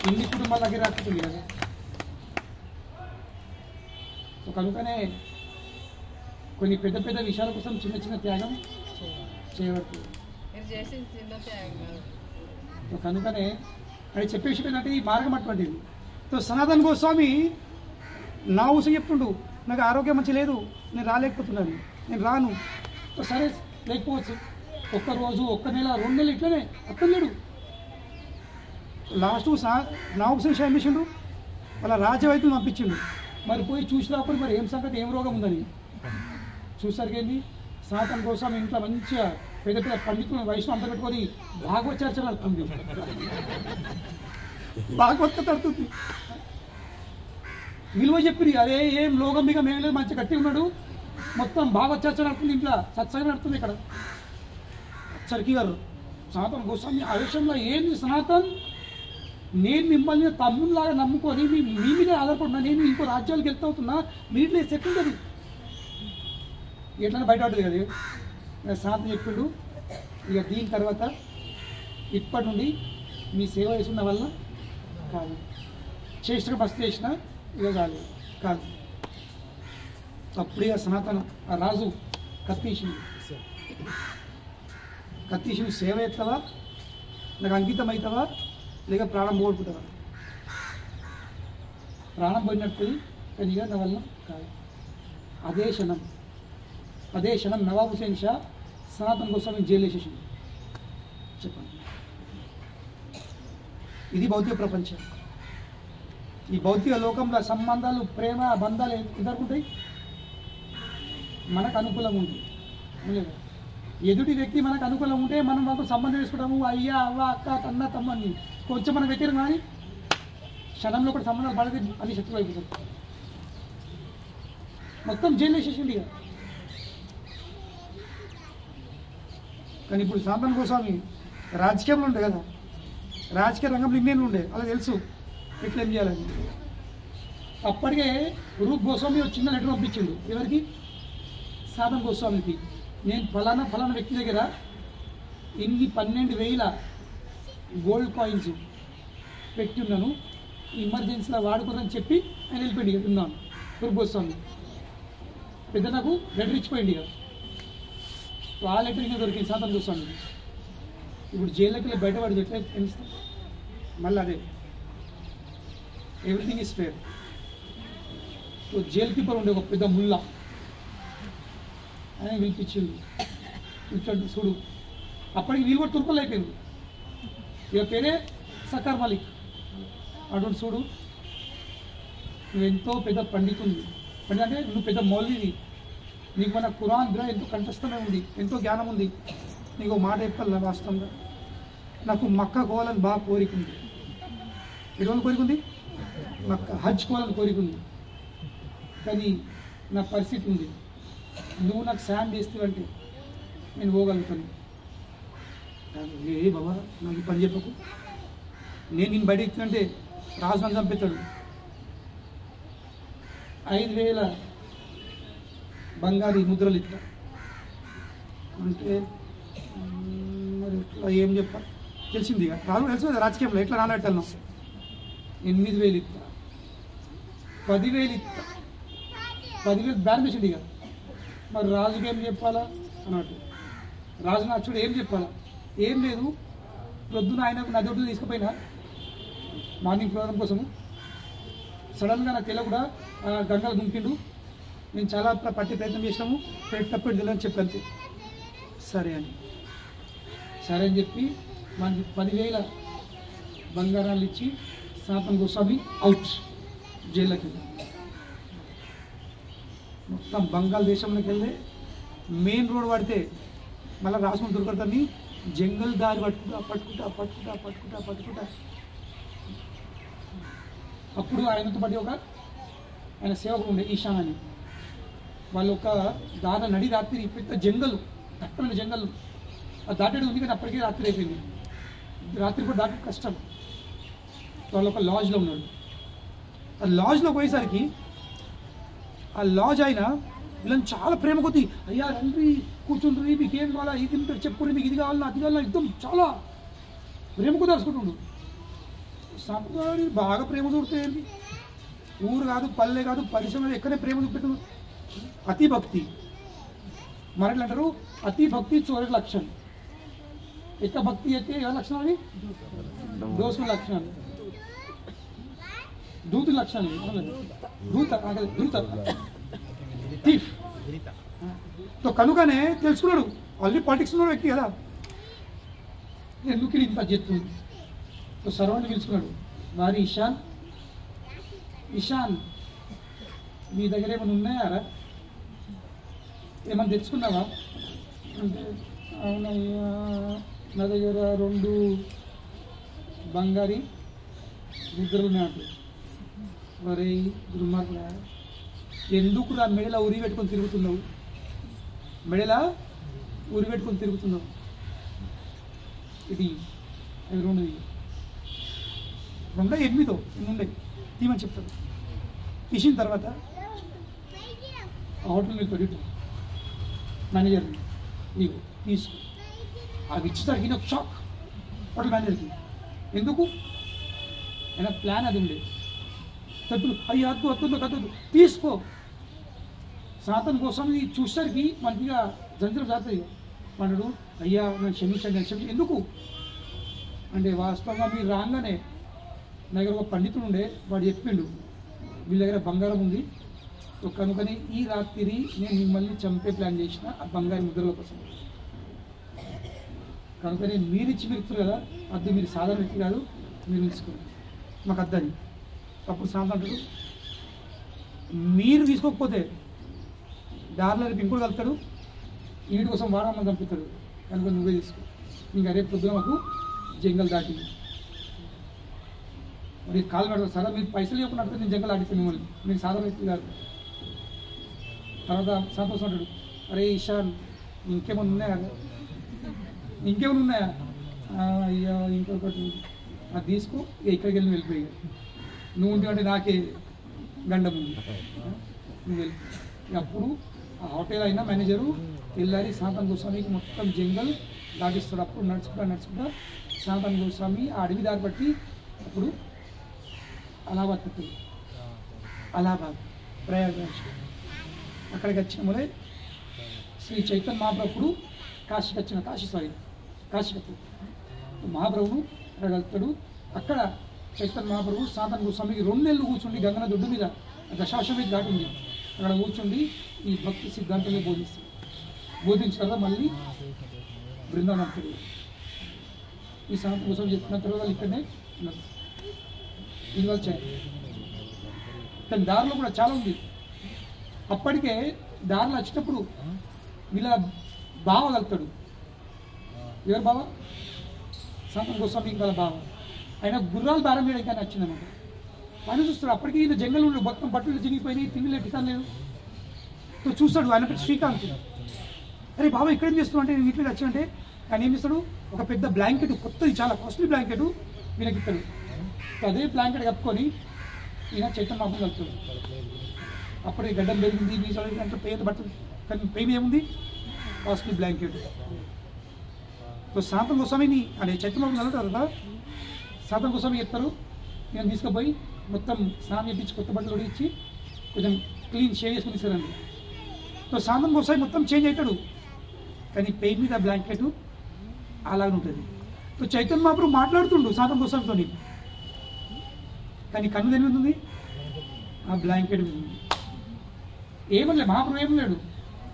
ఇన్ని కుటుంబాల దగ్గర రాకపోతుంది కదా. కనుకనే కొన్ని పెద్ద పెద్ద విషయాల కోసం చిన్న చిన్న త్యాగం చేయవచ్చు. కనుకనే అది చెప్పే విషయం ఏంటంటే ఈ మార్గం అటువంటిది. సో సనాతన్ గోస్వామి నా ఊసం చెప్తుండు, నాకు ఆరోగ్యం మంచి లేదు, నేను రాలేకపోతున్నాను, నేను రాను. సరే లేకపోవచ్చు, ఒక్క రోజు, ఒక్క నెల, 2 నెలలు ఇట్లనే అత్తలేడు. లాస్ట్ నా ఊసం ఏం చేసిండు, వాళ్ళ రాజ్యవైద్యులు పంపించిండు. మరి పోయి చూసినప్పుడు మరి ఏం సంగతి, ఏం రోగం ఉందని చూసరికి ఏంది, సనాతన్ గోస్వామి ఇంట్లో మంచిగా పెద్ద పెద్ద పండితులను వయసు అంతా పెట్టుకొని భాగవత చర్చలు నడుతుంది. భాగవత తడుతుంది. విలువ చెప్పి అదే ఏం లోకం మీద మేము లేదు, మంచి గట్టిగా ఉన్నాడు, మొత్తం భాగవత చర్చ నడుతుంది, ఇంట్లో సత్సంగం నడుతుంది. ఇక్కడ చరికి గారు సనాతన్ గోస్వామి ఆ విషయంలో ఏంది సనాతన్, నేను మిమ్మల్ని తమ్ముళ్ళలాగా నమ్ముకొని మీ మీద ఆధారపడినా, నేను ఇంకో రాజ్యాలకు వెళ్తా అవుతున్నా, మీట్లో సెట్ ఉంటుంది ఎట్లా బయటపడుతుంది కదా. సనాతన్ చెప్పిండు, ఇక దీని తర్వాత ఇప్పటి నుండి మీ సేవ చేస్తున్న వల్ల కాదు, చేసిన మస్తు చేసిన ఇక కాదు. అప్పుడే సనాతన ఆ రాజు కత్తీసింది, సేవ ఎత్తవా, నాకు అంకితం అవుతావా, లేక ప్రాణం పోగొట్టుకుంటావా. ప్రాణం పోయినట్టు కానీ ఇక నా వల్ల కాదు. అదే క్షణం నవాబ్ హుసేన్ షా సనాతన్ గోస్వామి జైలు వేసేసింది. చెప్పండి, ఇది భౌతిక ప్రపంచం. ఈ భౌతిక లోకంలో సంబంధాలు, ప్రేమ, బంధాలు ఎదుర్కొంటాయి, మనకు అనుకూలంగా ఉంటుంది. ఎదుటి వ్యక్తి మనకు అనుకూలంగా ఉంటే మనం మాకు సంబంధం వేసుకుంటాము, అయ్యా అవ్వ అక్క తన్న తమ్మని. కొంచెం మన వ్యక్తిని కానీ క్షణంలో కూడా సంబంధాలు పడితే అన్ని శత్రువు అయిపోతుంది. మొత్తం జైలు వేసేసింది ఇక. కానీ ఇప్పుడు సనాతన్ గోస్వామి రాజకీయంలో ఉండే కదా, రాజకీయ రంగంలో ఇండియన్లు ఉండే, అలా తెలుసు ఎట్లా ఏం చేయాలని. అప్పటికే రూప్ గోస్వామి ఒక చిన్న లెటర్ పంపించిండు. ఎవరికి? సనాతన్ గోస్వామికి. నేను ఫలానా వ్యక్తి దగ్గర ఇన్ని 12,000 గోల్డ్ కాయిన్స్ పెట్టి ఉన్నాను, ఎమర్జెన్సీలో వాడుకోదని చెప్పి ఆయన వెళ్ళిపోయింది ఇక. ఉన్నాను రూప్ గోస్వామి పెద్ద నాకు లెటర్ ఇచ్చిపోయింది ఇక. ఆ లెటర్ ఇంకా దొరికింది సనాతన్ గోస్వామికి. ఇప్పుడు జైల్లోకి వెళ్ళి బయటపడి ఎట్లా తెలుస్తాం మళ్ళీ అదే everything is fair. Jail keeper ఉండే ఒక పెద్ద ముల్లా ఆయన పిలిపించింది, కూర్చోండి చూడు. అప్పటికి వీళ్ళు కూడా తుర్కలు అయిపోయింది. ఇక పేరే సకార్ మాలిక్. అటువంటి చూడు, నువ్వెంతో పెద్ద పండితుంది, అంటే నువ్వు పెద్ద మౌల్వివి, నీకు మన ఖురాన్ ద్వారా ఎంతో కంఠస్థమే ఉంది, ఎంతో జ్ఞానం ఉంది. నీకు మాట చెప్పాలి వాస్తవంగా, నాకు మక్కా పోవాలని బాగా కోరిక ఉంది. ఎటువంటి కోరిక ఉంది? మక్కా హజ్ పోవాలని కోరిక ఉంది. కానీ నా పరిస్థితి ఉంది, నువ్వు నాకు సాయం చేస్తావంటే నేను పోగలుగుతాను. ఏ బాబా నాకు ఈ పని చెప్పకు, నేను బయట ఇచ్చినంటే రాజు నన్ను చంపెత్తాడు. 5,000 బంగారు ముద్రలు ఇట్లా అంటే మరి ఇట్లా ఏం చెప్పాలి, తెలిసింది ఇక. రాజు తెలుసు కదా రాజకీయంలో ఎట్లా రానట్టాను. 8,000 ఇస్తా, 10,000 ఇస్తా, 10,000 బ్యాన్ చేసింది ఇక. మరి రాజుకి ఏం చెప్పాలా అన్నట్టు. రాజు నాచుడు ఏం చెప్పాలా? ఏం లేదు, ప్రొద్దున ఆయన నా దొడ్డు తీసుకుపోయినా మార్నింగ్ ప్రోగ్రాం కోసము. సడన్గా నాకు తెలియకుండా గంగలు దుంకిండు. నేను చాలా పట్టి ప్రయత్నం చేసినాము, తప్పెట్టు తెలియని చెప్పంతే. సరే అని చెప్పి మనకి 10,000 బంగారాలు ఇచ్చి సనాతన్ గోస్వామి అవుట్ జైల్లోకి వెళ్ళి. మొత్తం బంగాల్ దేశంలోకి వెళ్ళి మెయిన్ రోడ్ పడితే మళ్ళీ రాసుకుని దొరకదని జంగల్ దారి పట్టుకుంటా అప్పుడు ఆయనతో పాటు ఆయన సేవకుడు ఉండే ఈశాన్ అని. వాళ్ళు ఒక నడి రాత్రి పెద్ద జంగల్, దట్టమైన జంగల్ దాటేది ఉంది, కానీ అప్పటికే రాత్రి అయిపోయింది. రాత్రి కూడా దాటే కష్టం. వాళ్ళు ఒక లాడ్జ్లో ఉన్నాడు. ఆ లాడ్జ్లో పోయేసరికి ఆ లాడ్జ్ ఆయన వీళ్ళని చాలా ప్రేమ కొద్ది, అయ్యా రండి కూర్చుండ్రి, మీకు ఏం కావాలా, ఇది చెప్పుకుని, మీకు ఇది కావాలా, అది కావాలా, యుద్ధం చాలా ప్రేమ కొద్ది రాసుకుంటుండు. సంపదాడి బాగా ప్రేమ చూపుతాయండి. ఊరు కాదు, పల్లె కాదు, పరిశ్రమ ఎక్కడే ప్రేమ చూపెట్టు. అతి భక్తి మరట్లు అంటారు, అతి భక్తి చోరటి లక్షణం. ఎక్కువ భక్తి అయితే ఏ లక్షణం? అవి దోషుల లక్షణాలు, దూతుల లక్షణాలు. దూత థీఫ్. కనుకనే తెలుసుకున్నాడు, ఆల్రెడీ పాలిటిక్స్ ఉన్న వ్యక్తి కదా, ఎందుకు ఇంత చెప్తుంది. సర్వాన్ని పిలుచుకున్నాడు. వారి ఇషాన్ మీ దగ్గర ఏమైనా ఉన్నాయారా, ఏమన్నా తెచ్చుకున్నావా అంటే, అవునయ్యా నా దగ్గర 2 బంగారి ముద్రలు ఉన్నాయి. మరి దుర్మార్గుడా, ఎందుకు నా మెడల ఉరి పెట్టుకొని తిరుగుతున్నావు? ఇది అవి 2 8 ఉండే తీయమని చెప్తాడు. తీసిన తర్వాత ఆ హోటల్ మీద పెట్టి మేనేజర్ నీకు తీసుకో అవి ఇచ్చేసరికి నాకు షాక్. హోటల్ మేనేజర్కి ఎందుకు అయినా ప్లాన్ అది ఉండేది. తప్పుడు అయ్యి అద్దు తీసుకో. సనాతన్ కోసం చూసేసరికి మనకి ఇక జంతువులు జాతర మనడు అయ్యా నన్ను క్షమించండి ఎందుకు అంటే వాస్తవంగా మీరు రాగానే నా దగ్గర ఒక పండితుడు ఉండే, వాడు చెప్పిండు వీళ్ళ దగ్గర బంగారం ఉంది కనుకని ఈ రాత్రి నేను మిమ్మల్ని చంపే ప్లాన్ చేసిన ఆ బంగారు ముద్రల కోసం. కనుకని మీరు ఇచ్చి వ్యక్తులు కదా, అద్దు మీరు సాధారణ వ్యక్తి కాదు, మీరు తీసుకోండి మాకు అద్దని. అప్పుడు సాంతం అంటాడు మీరు తీసుకోకపోతే దారిలో ఇంకోటి కలుపుతాడు, వీటి కోసం వాడమని చంపుతాడు, కనుక నువ్వే తీసుకో. ఇంకా రేపు పొద్దున మాకు జంగల్ దాటి మరి కాలు పెడతారు. సరే మీరు పైసలు ఇవ్వకుండా అడితే నేను జంగల్ ఆడితే మిమ్మల్ని, మీరు సాధారణ వ్యక్తి కాదు. తర్వాత సంతోషం అంటాడు అరే ఇషాన్ ఇంకేమైనా ఉన్నాయా అయ్యా ఇంకొకటి అది తీసుకో ఇక్కడికి వెళ్ళి వెళ్ళిపోయి నువ్వు ఉంటే నాకే గండం ఉంది నువ్వు వెళ్ళి. అప్పుడు ఆ హోటల్ అయినా మేనేజరు వెళ్ళాలి సనాతన్ గోస్వామికి మొత్తం జంగల్ దాటిస్తాడు. అప్పుడు నడుచుకుంటా సనాతన్ గోస్వామి ఆ అడవి దారి బట్టి అప్పుడు అలహాబాద్ పెట్టింది. అలహాబాద్ ప్రయాగరాజ్ అక్కడికి వచ్చిన మొదలై శ్రీ చైతన్య మహాప్రభుడు కాశీకి మహాప్రభుడు అక్కడ వెళ్తాడు. అక్కడ చైతన్య మహాప్రభు సనాతన్ గోస్వామికి 2 నెలలు కూర్చుండి గంగన దొడ్డు మీద దశాశ్వమేధ ఘాట్ ఉంది అక్కడ కూర్చుండి ఈ భక్తి సిద్ధాంతంగా బోధిస్తాడు. బోధించిన తర్వాత మళ్ళీ బృందావనం అంటాడు. ఈ సనాతన గోస్వామి చెప్పిన తర్వాత ఇక్కడనే ఇన్వాల్వ్ చేయాలి. కానీ దారిలో కూడా చాలా ఉంది. అప్పటికే దారిలో వచ్చేటప్పుడు వీళ్ళ బావ కలుపుతాడు. ఎవరు బావ? సనాతన గోస్వామి వాళ్ళ బావ. ఆయన గుర్రాలు బేరం చేయడానికి ఆయన వచ్చిందన్నమాట. ఆయన చూస్తాడు అప్పటికి ఈయన జంగల్ ఉండే మొత్తం బట్టలు చినిగిపోయినాయి, తిండి టిఫాన్ లేదు. చూస్తాడు ఆయన పేరు శ్రీకాంత్. అరే బాబా ఇక్కడేం చేస్తున్నావు అంటే నేను ఇంటికి వచ్చానంటే ఆయన ఏం చేస్తాడు ఒక పెద్ద బ్లాంకెట్, కొత్తది చాలా కాస్ట్లీ బ్లాంకెట్ వీళ్ళకి ఇస్తాడు. అదే బ్లాంకెట్ కప్పుకొని ఈయన చైతన్య మహాప్రభు కలుపుతాడు. అప్పుడే గడ్డం పెరిగింది మీ అంటే పేద బట్టలు కానీ పెయిన్ ఏముంది కాస్ట్లీ బ్లాంకెట్. సనాతన గోస్వామిని అంటే చైతన్య మహాప్రభు కలుగుతారు కదా, సనాతన గోస్వామి చెప్తారు నేను తీసుకుపోయి మొత్తం స్నానం చేయించి కొత్త బట్టలు ఇచ్చి కొంచెం క్లీన్ షేవ్ చేసుకుని ఇస్తారండి. సో సనాతన గోస్వామి మొత్తం చేంజ్ అవుతాడు కానీ పెయిన్ మీద బ్లాంకెట్ అలాగే ఉంటుంది. సో చైతన్య మహాప్రభు మాట్లాడుతుండు సనాతన గోస్వామితో కానీ కన్ను దేని మీద ఉంది ఆ బ్లాంకెట్ మీద ఉంది. ఏమనలే మహాప్రభు ఏమన్నాడు,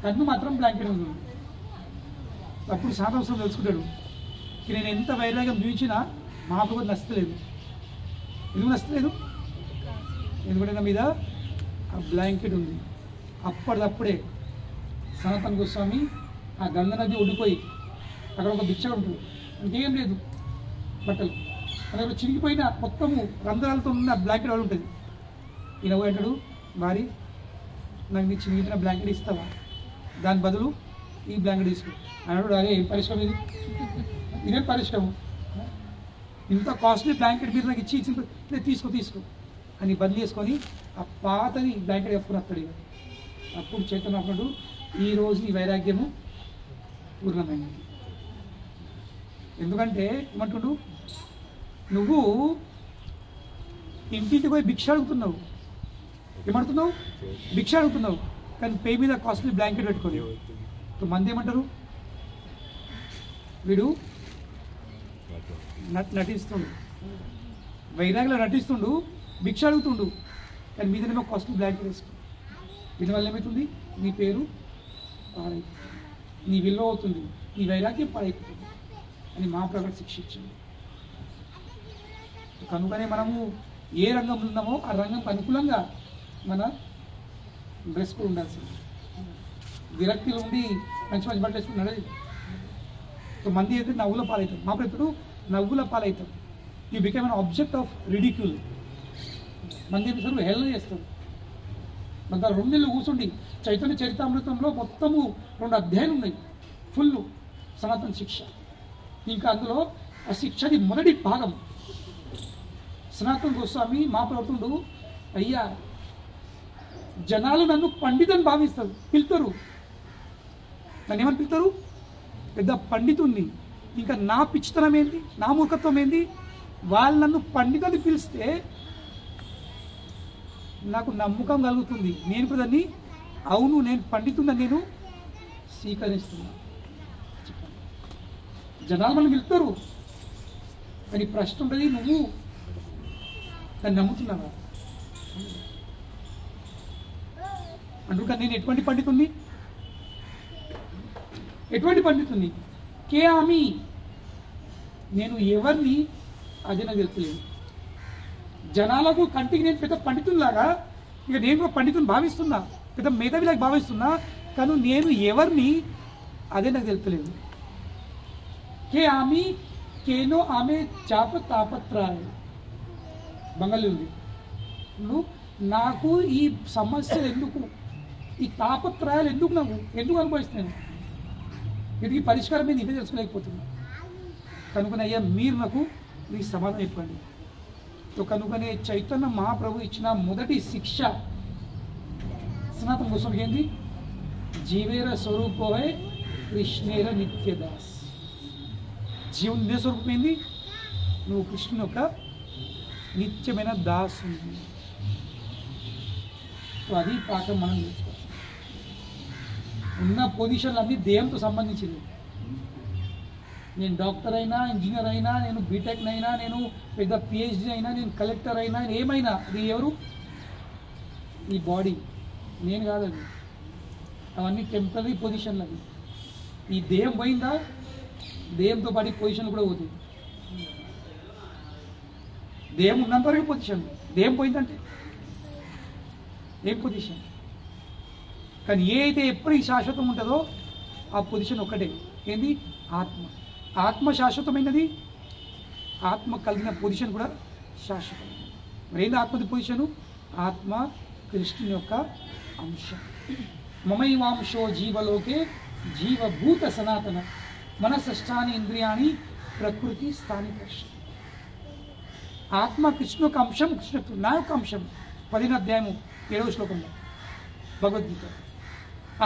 కన్ను మాత్రం బ్లాంకెట్ మీద ఉంది. అప్పుడు సనాతన గోస్వామి తెలుసుకుంటాడు నేను ఎంత వైరాగ్యం చూపించినా మహాప్రభు నచ్చలేదు. ఎందుకు నచ్చలేదు? ఎందుకంటే నా మీద ఆ బ్లాంకెట్ ఉంది. అప్పటిదప్పుడే సనాతన గోస్వామి ఆ గంగ నది ఒడిపోయి అక్కడ ఒక భిక్ష ఉంటుంది, ఇంకేం లేదు బట్టలు, అక్కడ చిరిగిపోయిన మొత్తము రంధ్రాలతో ఉన్న బ్లాంకెట్ వాళ్ళు ఉంటుంది. ఈయన పోయి అంటాడు భారీ నాకు నీ చిరిగిన బ్లాంకెట్ ఇస్తావా, దాని బదులు ఈ బ్లాంకెట్ తీసుకో అన్నాడు. అదే ఏం పరిశ్రమ ఇది, ఇదేం పరిశ్రమ, ఇంత కాస్ట్లీ బ్లాంకెట్ మీరు నాకు ఇచ్చి తీసుకో అని బదిలీ చేసుకొని ఆ పాతని బ్లాంకెట్ కప్పుకొని వస్తాడు. అప్పుడు చైతన్య అప్పుడు ఈరోజు ఈ వైరాగ్యము పూర్ణమైంది. ఎందుకంటే ఏమంటుడు నువ్వు ఇంటికి పోయి భిక్ష అడుగుతున్నావు, ఏమడుగుతున్నావు భిక్ష అడుగుతున్నావు కానీ పే మీద కాస్ట్లీ బ్లాంకెట్ పెట్టుకొని. మంది ఏమంటారు వీడు నటిస్తుండు, వైరాగ్యంలో నటిస్తుండు, భిక్ష అడుగుతుండు కానీ మీదనేమో కాస్ట్లీ బ్లాంకెట్ వేసుకో. దీనివల్ల ఏమవుతుంది నీ పేరు పాడైపోతుంది, నీ విలువ అవుతుంది, నీ వైరాగ్యం పాడైపోతుంది అని మా ప్రకారం శిక్షించింది. కనుకనే మనము ఏ రంగంలో ఉన్నామో ఆ రంగంకి అనుకూలంగా మన డ్రెస్ కూడా ఉండాల్సింది. విరక్తిలో ఉండి మంచి బట్టలు వేసుకున్నాడు మంది అయితే నవ్వుల పాలవుతాం. మా ప్రతి నవ్వుల పాలవుతాం. You become an object of ridicule. మంది ఏం చేస్తారు హేళన చేస్తారు. మన 2 నెలలు కూర్చుండి చైతన్య చరితామృతంలో మొత్తము 2 అధ్యాయాలు ఉన్నాయి ఫుల్ సనాతన శిక్ష. ఇంకా అందులో ఆ శిక్షది మొదటి భాగం. సనాతన గోస్వామి మా ప్రభుత్వుడు, అయ్యా జనాలు నన్ను పండితుని భావిస్తారు, పిలుతారు, నన్ను ఏమని పిలుతారు, పెద్ద పండితుణ్ణి. ఇంకా నా పిచ్చితనం ఏంటి, నా మూర్ఖత్వం ఏంటి, వాళ్ళు నన్ను పండితుని పిలిస్తే నాకు నమ్మకం కలుగుతుంది. నేను కూడా దాన్ని అవును నేను పండితున్నని నేను స్వీకరిస్తున్నా. జనాలు మనం పిలుస్తారు, కానీ ప్రశ్న ఉంటుంది, నువ్వు దాన్ని నమ్ముతున్నావా అంటున్నా. నేను ఎటువంటి పండితుణ్ణి, ఎటువంటి పండితుణ్ణి, కే ఆమె, నేను ఎవరిని అది నాకు తెలుపులేదు. జనాలకు కంటికి నేను పెద్ద పండితునిలాగా, ఇక నేను కూడా పండితుని భావిస్తున్నా, పెద్ద మేధావిలాగా భావిస్తున్నా, కానీ నేను ఎవరిని అదే నాకు తెలుపులేదు. కే ఆమె కేనో ఆమె చాప తాపత్రాయ బంగాళీ ఉంది. నువ్వు నాకు ఈ సమస్యలు ఎందుకు, ఈ తాపత్రయాలు ఎందుకు, నాకు ఎందుకు అనుభవిస్తున్నాను, ఇది పరిష్కారం మీద ఇదే తెలుసుకోలేకపోతున్నా. కనుకనే అయ్యా మీరు నాకు ఈ సమాధానం ఇవ్వండి. కనుకనే చైతన్య మహాప్రభు ఇచ్చిన మొదటి శిక్ష సనాతన గోస్వామికి ఏంది, జీవేర స్వరూపే కృష్ణేర నిత్యదాస్. జీవుని నిజ స్వరూపం ఏంది, నువ్వు కృష్ణుని యొక్క నిత్యమైన దాసు. అది పాఠం మనం నేర్చుకోవాలి. ఉన్న పొజిషన్లు అన్నీ దేహంతో సంబంధించింది. నేను డాక్టర్ అయినా, ఇంజనీర్ అయినా, నేను బీటెక్ అయినా, నేను పెద్ద పిహెచ్డి అయినా, నేను కలెక్టర్ అయినా, ఏమైనా అది ఎవరు, ఈ బాడీ, నేను కాదది. అవన్నీ టెంపరీ పొజిషన్లు. అవి ఈ దేహం పోయిందా, దేహంతో పాటు పొజిషన్ కూడా పోతుంది. దేహం ఉన్నంతవరకు పొజిషన్, దేహం పోయిందంటే ఏం పొజిషన్. కానీ ఏ అయితే ఎప్పుడు ఈ శాశ్వతం ఉంటుందో ఆ పొజిషన్ ఒక్కటే, ఏంది, ఆత్మ. ఆత్మ శాశ్వతమైనది, ఆత్మ కలిగిన పొజిషన్ కూడా శాశ్వతం. మరి ఏంది ఆత్మది పొజిషను, ఆత్మ కృష్ణుని యొక్క అంశం. మమైవాంశో జీవలోకే జీవభూత సనాతన మనసష్టాని ఇంద్రియాణి ప్రకృతి స్థాని కృష్ణ. ఆత్మ కృష్ణ యొక్క అంశం, కృష్ణ నా యొక్క అంశం. 10వ అధ్యాయము 7వ శ్లోకంలో భగవద్గీత.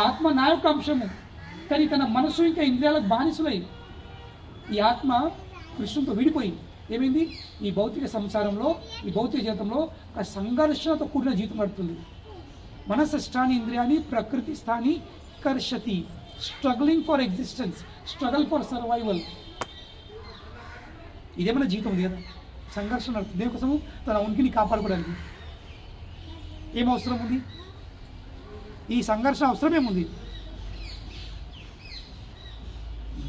ఆత్మ నా యొక్క అంశము, కానీ తన మనసు ఇంకా ఇంద్రియాలకు బానిసులై ఈ ఆత్మ కృష్ణుతో విడిపోయి ఏమైంది, ఈ భౌతిక సంసారంలో, ఈ భౌతిక జీవితంలో ఒక సంఘర్షణతో కూడిన జీవితం నడుపుతుంది. మనసష్టాని ఇంద్రియాన్ని ప్రకృతి స్థాని కర్షతి. Struggling for existence, struggle for survival. ఇదేమైనా జీవితం ఉంది కదా, సంఘర్షణ నడుపుతుంది. దేనికోసము, తన ఉనికిని కాపాడుకోవడానికి. ఏం అవసరం ఉంది, ఈ సంఘర్షణ అవసరం ఏముంది.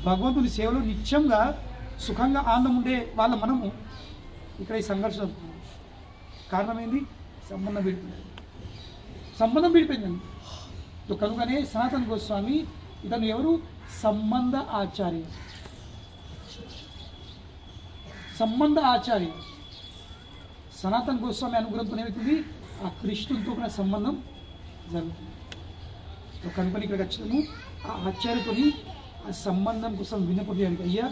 భగవంతుని సేవలో నిత్యంగా సుఖంగా ఆనందం ఉండే వాళ్ళ మనము ఇక్కడ ఈ సంఘర్షణ. కారణం ఏంది, సంబంధం విడిపోయింది, సంబంధం విడిపోయిందండి. కనుకనే సనాతన గోస్వామి ఇతను ఎవరు, సంబంధ ఆచార్య. సంబంధ ఆచార్య సనాతన గోస్వామి అనుగ్రహంతో ఏమవుతుంది, ఆ కృష్ణునితో కూడా సంబంధం జరుగుతుంది. కనుకొని ఇక్కడ వచ్చాము, ఆ ఆచార్యతోని ఆ సంబంధం కోసం వినపడేది. అయ్యా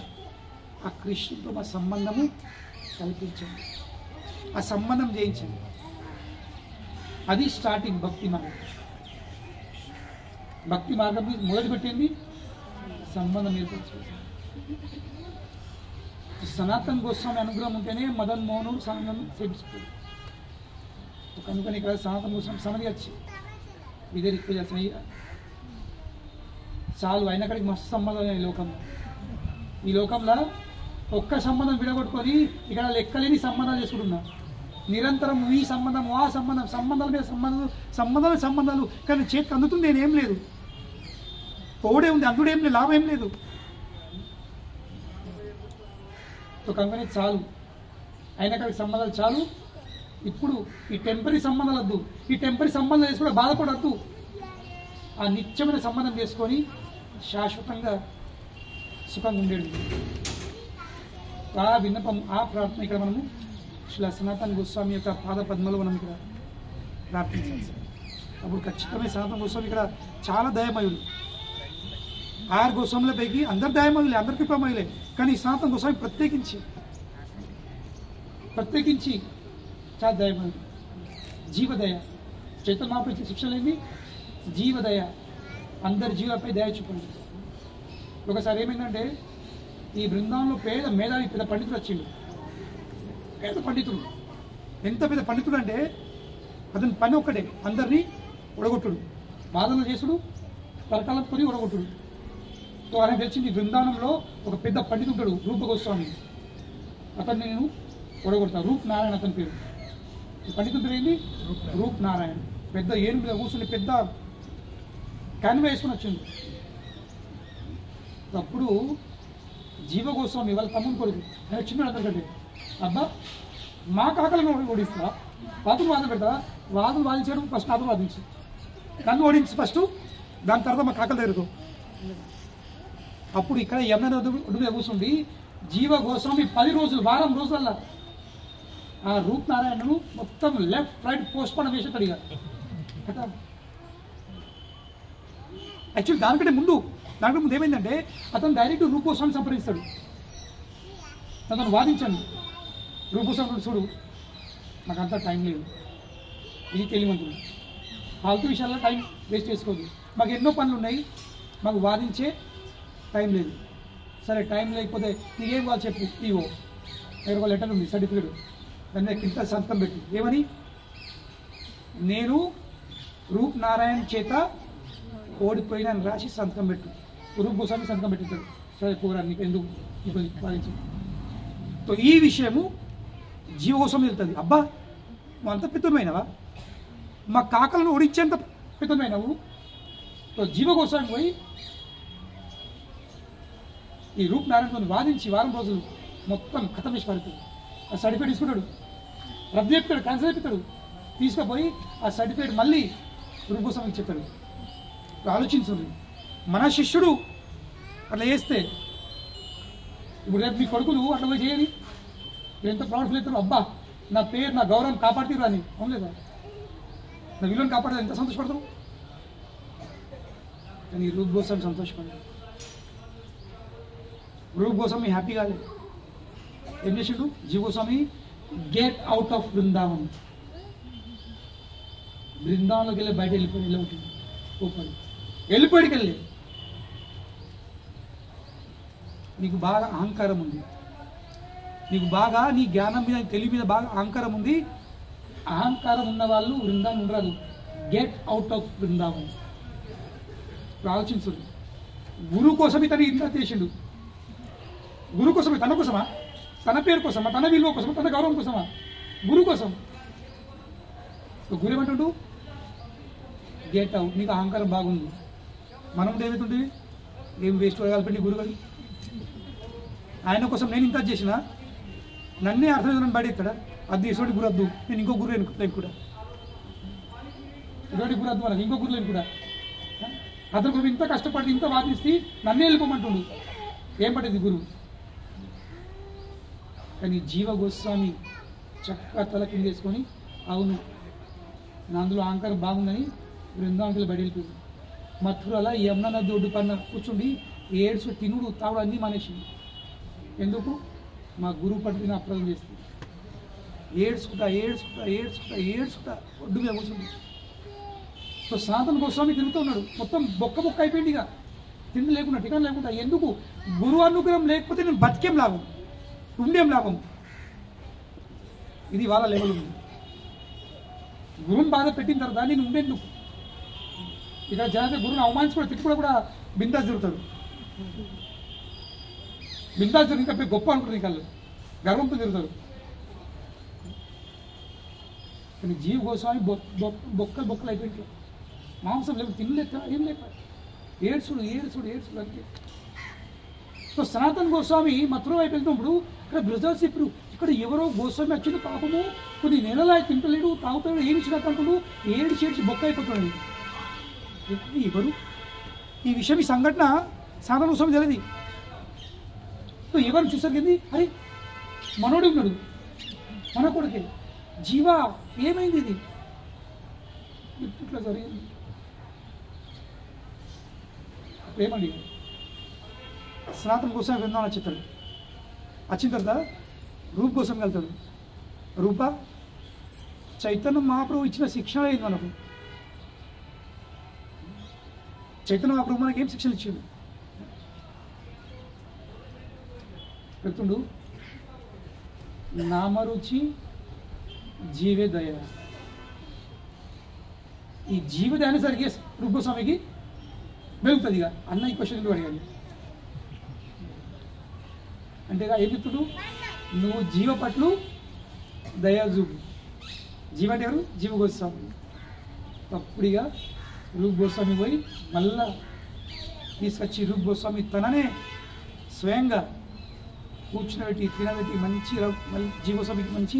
ఆ కృష్ణుడితో మా సంబంధము కల్పించండి, ఆ సంబంధం చేయించండి. అది స్టార్టింగ్ భక్తి మార్గం. భక్తి మార్గం మొదలుపెట్టింది సంబంధం ఏర్పరచుకోవాలి. సనాతన గోస్వామి అనుగ్రహం ఉంటేనే మదన్ మోహనుడు సంబంధం చేయించుకోవాలి. కనుకొని ఇక్కడ సనాతన గోస్వామి సమాధి వచ్చి ఇదే రిక్వెస్ట్ చేస్తాను, అయ్యా చాలు అయిన కాడికి మస్తు సంబంధం. ఈ లోకంలో, ఈ లోకంలో ఒక్క సంబంధం విడగొట్టుకొని ఇక్కడ లెక్కలేని సంబంధాలు చేసుకుంటున్నా. నిరంతరం ఈ సంబంధం, ఆ సంబంధం, సంబంధాల మీద సంబంధాలు సంబంధాలు, కానీ చేతికి అందుతుంది నేనేం లేదు, తోడే ఉంది, అందుడేం లేదు, లాభం ఏం లేదు. కనుక చాలు అయిన కాడికి సంబంధాలు చాలు. ఇప్పుడు ఈ టెంపరీ సంబంధాలు వద్దు, ఈ టెంపరీ సంబంధం చేసుకుంటే బాధపడద్దు. ఆ నిత్యమైన సంబంధం చేసుకొని శాశ్వతంగా సుఖంగా ఉండేది. ఆ విన్నపం, ఆ ప్రార్థన ఇక్కడ మనము శ్రీ సనాతన గోస్వామి యొక్క పాద పద్మలో మనం ఇక్కడ ప్రార్థించాలి. అప్పుడు ఖచ్చితమైన సనాతన గోస్వామి ఇక్కడ చాలా దయమయులు. 6 గోస్వాముల పైకి అందరు దయమయులే, అందరు కృపమయులే, కానీ సనాతన గోస్వామి ప్రత్యేకించి చాలా దయమంది, జీవదయ. చైతన్య మహాప్రభు ఇచ్చే శిక్షలు ఏంటి? జీవదయ, అందరి జీవులపై దయ చూపండి. ఒకసారి ఏమైందంటే ఈ బృందాంలో మేధావి పెద్ద పండితుడు వచ్చిండు. పేద పండితుడు, ఎంత పెద్ద పండితుడు అంటే అతని పని ఒక్కటే, అందరినీ ఒడగొట్టుడు, వాదనలు చేసుడు, తరకాలం కొని ఒడగొట్టుడు. సో ఆయన తెలిసింది బృందావనంలో ఒక పెద్ద పండితుడు ఉంటాడు, రూప గోస్వామి. అతన్ని నేను ఒడగొడతాను. రూప్ నారాయణ అతని పేరు. పండితుడి పేరు ఏంటి? రూప్ నారాయణ. పెద్ద ఏనుగు మీద కూర్చుని పెద్ద క్యాన్వా వేసుకుని వచ్చింది. అప్పుడు జీవ గోస్వామి వాళ్ళ తమ్ముని కొడుకు, నేను చిన్నాడు అందరికంటే, అబ్బా మా కాకలను ఓడిస్తా, వాదులు వాదన పెడతా, వాదులు వాదించాడు. ఫస్ట్ నాతో వాదించు, నన్ను ఓడించి ఫస్ట్, దాని తర్వాత మా కాకలు దగ్గరకు. అప్పుడు ఇక్కడ యమున ఒడ్డు మీద కూర్చుంది జీవ గోస్వామి 10 రోజులు, వారం రోజులల్లా ఆ రూప్ నారాయణను మొత్తం లెఫ్ట్ రైట్ పోస్ట్ మార్టం వేసేటాడు. ఇక కదా యాక్చువల్లీ దానికంటే ముందు ఏమైందంటే అతను డైరెక్ట్ రూప్ గోస్వామి సంప్రదిస్తాడు. అతను వాదించండి, రూప్ గోస్వామి చూడు నాకు అంతా టైం లేదు, ఇది తెలియమంటుంది, ఫాల్తూ విషయాల్లో టైం వేస్ట్ చేసుకోదు, మాకు ఎన్నో పనులు ఉన్నాయి, మాకు వాదించే టైం లేదు. సరే టైం లేకపోతే నీకేం కావాలి చెప్పు, ఇవో దగ్గర ఒక లెటర్ ఉంది, సర్టిఫికేట్, దాని మీద కింద సంతకం పెట్టు. ఏమని? నేను రూప్ నారాయణ చేత ఓడిపోయిన రాసి సంతకం పెట్టు. రూప్ గోస్వామి సంతకం పెట్టించాడు. సరే కూర నీకు ఎందుకు ఇప్పుడు వాదించు. సో ఈ విషయము జీవ గోస్వామి వెళ్తుంది. అబ్బా నువ్వు అంత పితమైనవా, మా కాకలను ఓడించేంత పితమైనవు. సో జీవ గోస్వామి పోయి ఈ రూప్ నారాయణతో వాదించి వారం రోజులు మొత్తం కథం వేసి పడుతుంది. ఆ సర్టిఫికేట్ తీసుకుంటాడు, రద్దు చెప్తాడు, క్యాన్సిల్ అయిపోతాడు. తీసుకుపోయి ఆ సర్టిఫికేట్ మళ్ళీ రూప్ గోస్వామికి చెప్పాడు. ఆలోచించండి, మన శిష్యుడు అట్లా చేస్తే ఇప్పుడు రేపు మీ కొడుకులు అట్లా పోయి చేయాలి, మీరు ఎంత ప్రౌడ్ ఫీల్ అవుతారు. అబ్బా నా పేరు నా గౌరవం కాపాడుతీరు అని, అవును లేదా? నా విలువను కాపాడతారు, ఎంత సంతోషపడతారు. కానీ రూప్ గోస్వామి సంతోషపడ్డాడు. రూప్ గోస్వామి హ్యాపీ కాలేదు. ఏం చేసిండు Jiva Goswami? Get out of Vrindavan. బృందావనంలోకి వెళ్ళి బయట వెళ్ళిపోయి ఉంటుంది, వెళ్ళిపోయాడికి వెళ్ళి. నీకు బాగా అహంకారం ఉంది, నీకు బాగా నీ జ్ఞానం మీద తెలివి మీద బాగా అహంకారం ఉంది. అహంకారం ఉన్న వాళ్ళు బృందావనం ఉండరాదు. Get out of Brindavan. ఆలోచించు, గురువు కోసం ఇతను ఇంత చేసిండు. గురువు కోసమే, తన కోసమా, తన పేరు కోసమా, తన విలువ కోసమా, తన గౌరవం కోసమా? గురువు కోసం. గురు ఏమంటుండు? Get out. నీకు అహంకారం బాగుంది. మనం ఏమవుతుంది? ఏం వేస్ట్ కలిపండి గురుగారు. ఆయన కోసం నేను ఇంత చేసిన, నన్నే అర్థం బయట ఇస్తాడా? అది ఇటువంటి గురు వద్దు, నేను ఇంకో గురు లేను కూడా, ఇటువంటి గురు వద్దు, మనకి ఇంకో గురు లేను కూడా. అతను కోసం ఇంత కష్టపడి ఇంత వాదిస్తే నన్నే వెళ్ళిపోమంటుండు. ఏం పట్టింది గురువు? కానీ జీవ గోస్వామి చక్కగా తల కింద వేసుకొని, అవును నా అందులో అహంకారం బాగుందని బృందావనంకి బయట వెళ్ళిపోయింది. మథురలా యమున నది ఒడ్డు పైన కూర్చుండి ఏడ్చు, తినుడు తాగుడు అన్నీ మానేసింది. ఎందుకు? మా గురువు పట్టిన అప్రదం చేస్తుంది. ఏడ్చుకుంటా ఒడ్డు మీద కూర్చుంది. సో సనాతన గోస్వామి తిరుగుతున్నాడు, మొత్తం బొక్క అయిపోయింది. ఇక తిండి లేకుండా, టికాన్ లేకుండా. ఎందుకు? గురువు అనుగ్రహం లేకపోతే నేను బతికేం లాభం, ఉండేం లాభం. ఇది వాళ్ళ లెవెల్ ఉంది. గురువుని బాధ పెట్టిన తర్వాత నేను ఉండేందుకు? ఇక్కడ జనాన్ని గురువుని అవమానించుకోవడం, తిట్టుకోవడం కూడా బిందాస్ జరుగుతాడు. బిందాస్ జరిగి ఇంకా గొప్ప అనుకుంటుంది, ఇంకా గర్వంతో జరుగుతాడు. కానీ జీవ గోస్వామి బొక్కలు అయిపోయింది. మాంసం లేవు, తినలేక ఏం లేక ఏడ్చుడు అంతే. సో సనాతన గోస్వామి మథుర వైపు వెళ్తున్నప్పుడు ఇక్కడ బ్రదర్స్ ఇప్పుడు ఇక్కడ ఎవరో గోస్వామి వచ్చింది, పాపము కొన్ని నెలలు తింటలేడు, తాగుతాడు, ఏమి ఇచ్చినట్టు అంటుడు, ఏడ్చి బొక్క అయిపోతున్నాడు. ఎవరు ఈ విషయం, ఈ సంఘటన సనాతన గోస్వామి తెలియదు. సో ఎవరు చూసారు కదా, అరే మనోడు ఉన్నాడు, మన కొడుకే జీవా, ఏమైంది ఇది ఇట్లా జరిగింది. ఏమండి సనాతన గోస్వామి బృందావనం చెప్తాడు, వచ్చిన తర్వాత రూప్ కోసం వెళ్తాడు. రూప చైతన్య మహాప్రభు ఇచ్చిన శిక్షణ లేదు మనకు. చైతన్య మహాప్రభు మనకి ఏం శిక్షణ ఇచ్చిండు? చెప్తుండు, నామరుచి జీవే దయ. ఈ జీవిత అనేసరికి రూపస్వామికి వెళ్తుంది. ఇక అన్న ఈ క్వశ్చన్ అడిగాను అంటే ఏం చెప్తుడు, నువ్వు జీవ పట్లు దయాజూబు. జీవ అంటే ఎవరు? జీవ గోస్వామి. అప్పుడిగా రూప్ గోస్వామి పోయి మళ్ళా తీసుకొచ్చి రూప్ గోస్వామి తననే స్వయంగా కూర్చునబెట్టి తినబెట్టి మంచిగా మళ్ళీ జీవస్వామికి మంచి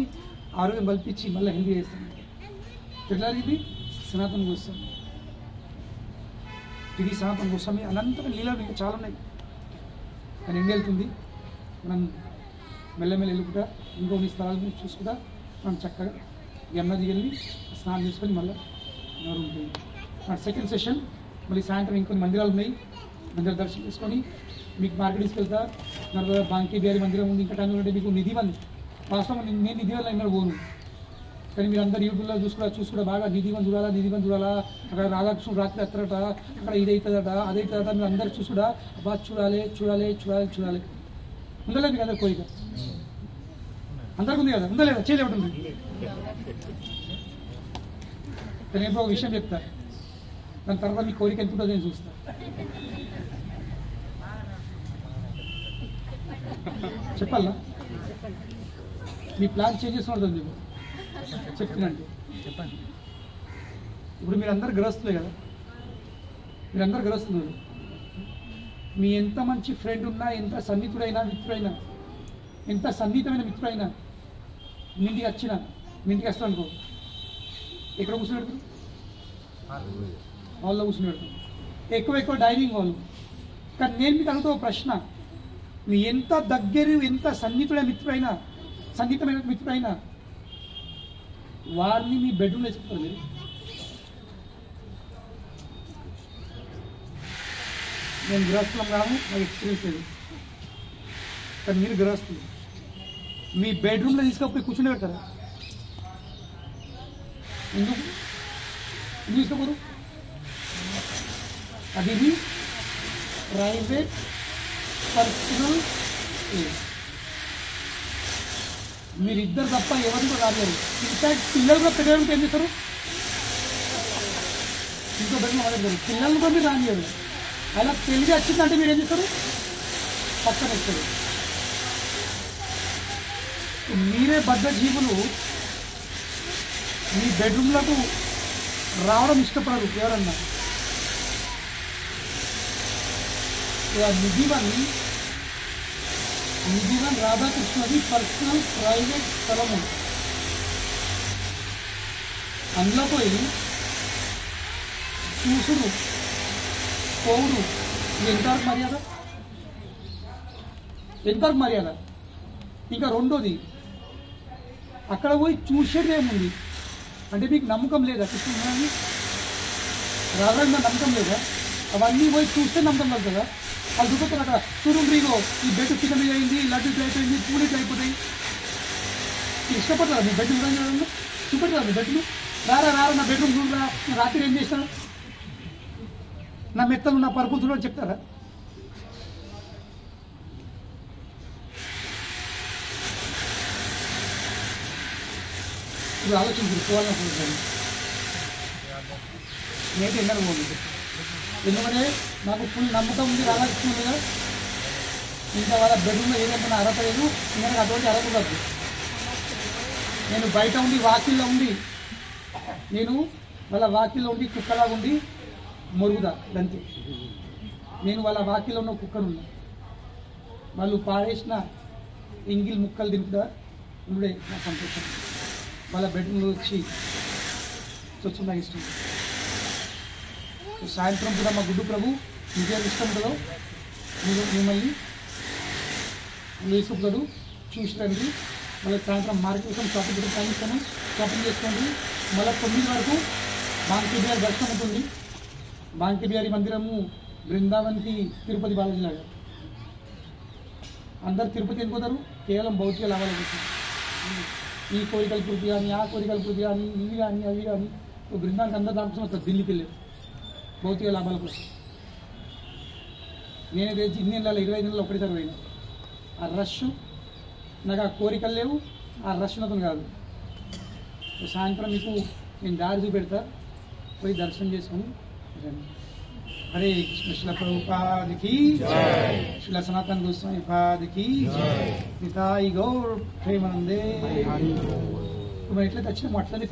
ఆరోగ్యం కల్పించి మళ్ళీ హెల్దీ చేస్తాను. ఎట్లా ఇది సనాతన గోస్వామి. ఇది సనాతన గోస్వామి. అనంతరం లీలలు ఇంకా చాలా ఉన్నాయి. కానీ ఇండియా వెళ్తుంది. మనం మెల్లమెల్ల వెళ్ళుకుంటా ఇంకొన్ని స్థలాలను చూసుకుంటా మనం చక్కగా యమునది వెళ్ళి స్నానం చేసుకొని మళ్ళీ ఉంటుంది. మన సెకండ్ సెషన్ మళ్ళీ సాయంత్రం ఇంకొన్ని మందిరాలు ఉన్నాయి. మందిరాలు దర్శనం చేసుకొని మీకు మార్కెట్ తీసుకెళ్తా. మన బాంకీ బిహారీ మందిరం ఉంది. ఇంకా టైంలో ఉంటే మీకు నిధి వన్ వాస్తవం నేను నిధి వల్ల ఎన్నో పోను. కానీ మీరు అందరు యూట్యూబ్లో చూసుకుంటా బాగా నిధి వన్ చూడాలా. అక్కడ రాధాకృష్ణుడు రాత్రి అత్తరట, అక్కడ ఇదవుతుందట అదవుతుందట. మీరు అందరు చూసుకుంటా బాగా చూడాలి. ఉందలే మీకు అందరు కోరిక? అందరికి ఉంది కదా, ఉందా లేదా? చేయలేబట్టి ఉంది. నేను ఎప్పుడో ఒక విషయం చెప్తా, దాని తర్వాత మీ కోరిక ఎంత ఉంటుందో నేను చూస్తా. చెప్పాలా? మీ ప్లాన్ చేంజ్ చేసుకుంటుంది మీకు చెప్తున్నంటే. చెప్పండి. ఇప్పుడు మీరందరూ గ్రహిస్తున్నారు కదా, మీరందరూ గ్రహిస్తున్నారు. మీ ఎంత మంచి ఫ్రెండ్ ఉన్నా, ఎంత సన్నిహితుడైనా మిత్రుడైనా, ఎంత సన్నిహితమైన మిత్రుడైనా మీ ఇంటికి వస్తాను అనుకో, ఎక్కడ కూర్చుని పెడతారు? హాల్లో కూర్చుని పెడతారు. ఎక్కువ డైనింగ్ హాల్. కానీ నేను మీకు అడుగుతా ప్రశ్న, మీ ఎంత దగ్గర ఎంత సన్నిహితమైన మిత్రుడైనా వారిని మీ బెడ్రూమ్లో వేసుకుంటారు మీరు? నేను గృహస్థులం కాదు, నాకు ఎక్స్పీరియన్స్ లేదు. కానీ మీరు గృహస్థులు. మీ బెడ్రూమ్లో తీసుకపోయి కూర్చుని పెడతారా? ఎందుకు తీసుకోకూడదు? అది ప్రైవేట్ పర్సనల్ ప్లేస్. మీరిద్దరు తప్ప ఎవరిని రాలేరు. ఇన్ఫాక్ట్ పిల్లలు కూడా పెట్టడానికి ఏం చేస్తారు? ఇంకో బెడ్రూమ్ అడగరు. పిల్లలు కూడా మీరు రానియరు. అలా పెళ్లి వచ్చిందంటే మీరు ఏం చేస్తారు? పక్కన ఇస్తారు. మీరే బద్ద జీవులు మీ బెడ్రూమ్లకు రావడం ఇష్టపడరు ఎవరన్నా. నిధివన్ రాధాకృష్ణది పర్సనల్ ప్రైవేట్ స్థలము. అందులో పోయి చూసుడు పోవుడు ఎంతవరకు మర్యాద? ఇంకా రెండోది, అక్కడ పోయి చూసేది ఏముంది అంటే మీకు నమ్మకం లేదా? కృష్ణుని రాధా నమ్మకం లేదా? అవన్నీ పోయి చూస్తే నమ్మకం కలుగుతుందా? వాళ్ళు చూపుతారు అక్కడ చూడుండ్రీగో ఈ బెడ్ చికెన్ అయింది, లడ్డు అయిపోయింది, పూలు అయిపోతాయి. ఇష్టపడతారా మీ బెడ్ చూడండి? చూపెడతారా మీ బెడ్లు? రారా నా బెడ్రూమ్ చూడరా, రాత్రి ఏం చేస్తాను, నా మెత్తలు నా పరుపులు చూడని చెప్తారా? ఇప్పుడు ఆలోచించారు పోవాలనుకుంటున్నాను. నేనైతే ఎన్నడూ పోలేదు. ఎందుకంటే నాకు ఫుల్ నమ్మకం ఉంది రాధాకృష్ణ మీద. ఇంకా వాళ్ళ బెడ్రూమ్లో ఏదైనా అర్హత లేదు. ఇంకా నాకు అటువంటి అర్హత కాదు. నేను బయట ఉండి వాకిల్లో ఉండి కుక్కలాగా ఉండి మొరుగుదా అంతే. నేను వాళ్ళ వాకిల్లో ఉన్న కుక్కనున్నా. వాళ్ళు పాడేసిన ఎంగిల్ ముక్కలు తింటుదా ఉండే నా సంతోషం. వాళ్ళ బెడ్రూమ్లో వచ్చి స్వచ్ఛం నాకు ఇష్టం. సాయంత్రం కూడా మా గుడ్డు ప్రభు ఇంకేం ఇష్టం ఉంటుందో మిమ్మల్ని వేసుకుంటాడు, చూసి రండి. మళ్ళీ సాయంత్రం మార్కెట్ కోసం షాపింగ్ కూడా సాయంత్రం షాపింగ్ చేసుకోండి. మళ్ళీ 9 వరకు బాంకీ బిహారీ దర్శనం ఉంటుంది. బాంకీ బిహారీ మందిరము బృందావన్కి తిరుపతి బాలాజీ లాగా. అందరు తిరుపతి ఎందుకు పోతారు? కేవలం భౌతిక లాభాల కోసం. ఈ కోరికల పూర్తి కానీ, ఆ కోరికల పూర్తి కానీ, ఇవి కానీ అవి కానీ. బృందానికి అందరు దానికోసం వస్తారు, ఢిల్లీకి వెళ్ళారు భౌతిక లాభాల కోసం. నేనైతే ఇన్ని నెలలు 25 నెలలు ఒకటిసారి పోయినా. ఆ రష్ నాకు, ఆ కోరికలు లేవు, ఆ రష్ నాకు కాదు. సాయంత్రం మీకు నేను దారి చూపెడతా, పోయి దర్శనం చేసుకొని రండి. హరే కృష్ణ. శ్రీల ప్రభుపాదికి శ్రీల సనాతన గోస్వామి పాదికి నితాయి గౌర్ ప్రేమానందే. మనం ఎట్లయితే వచ్చినామో అట్లనే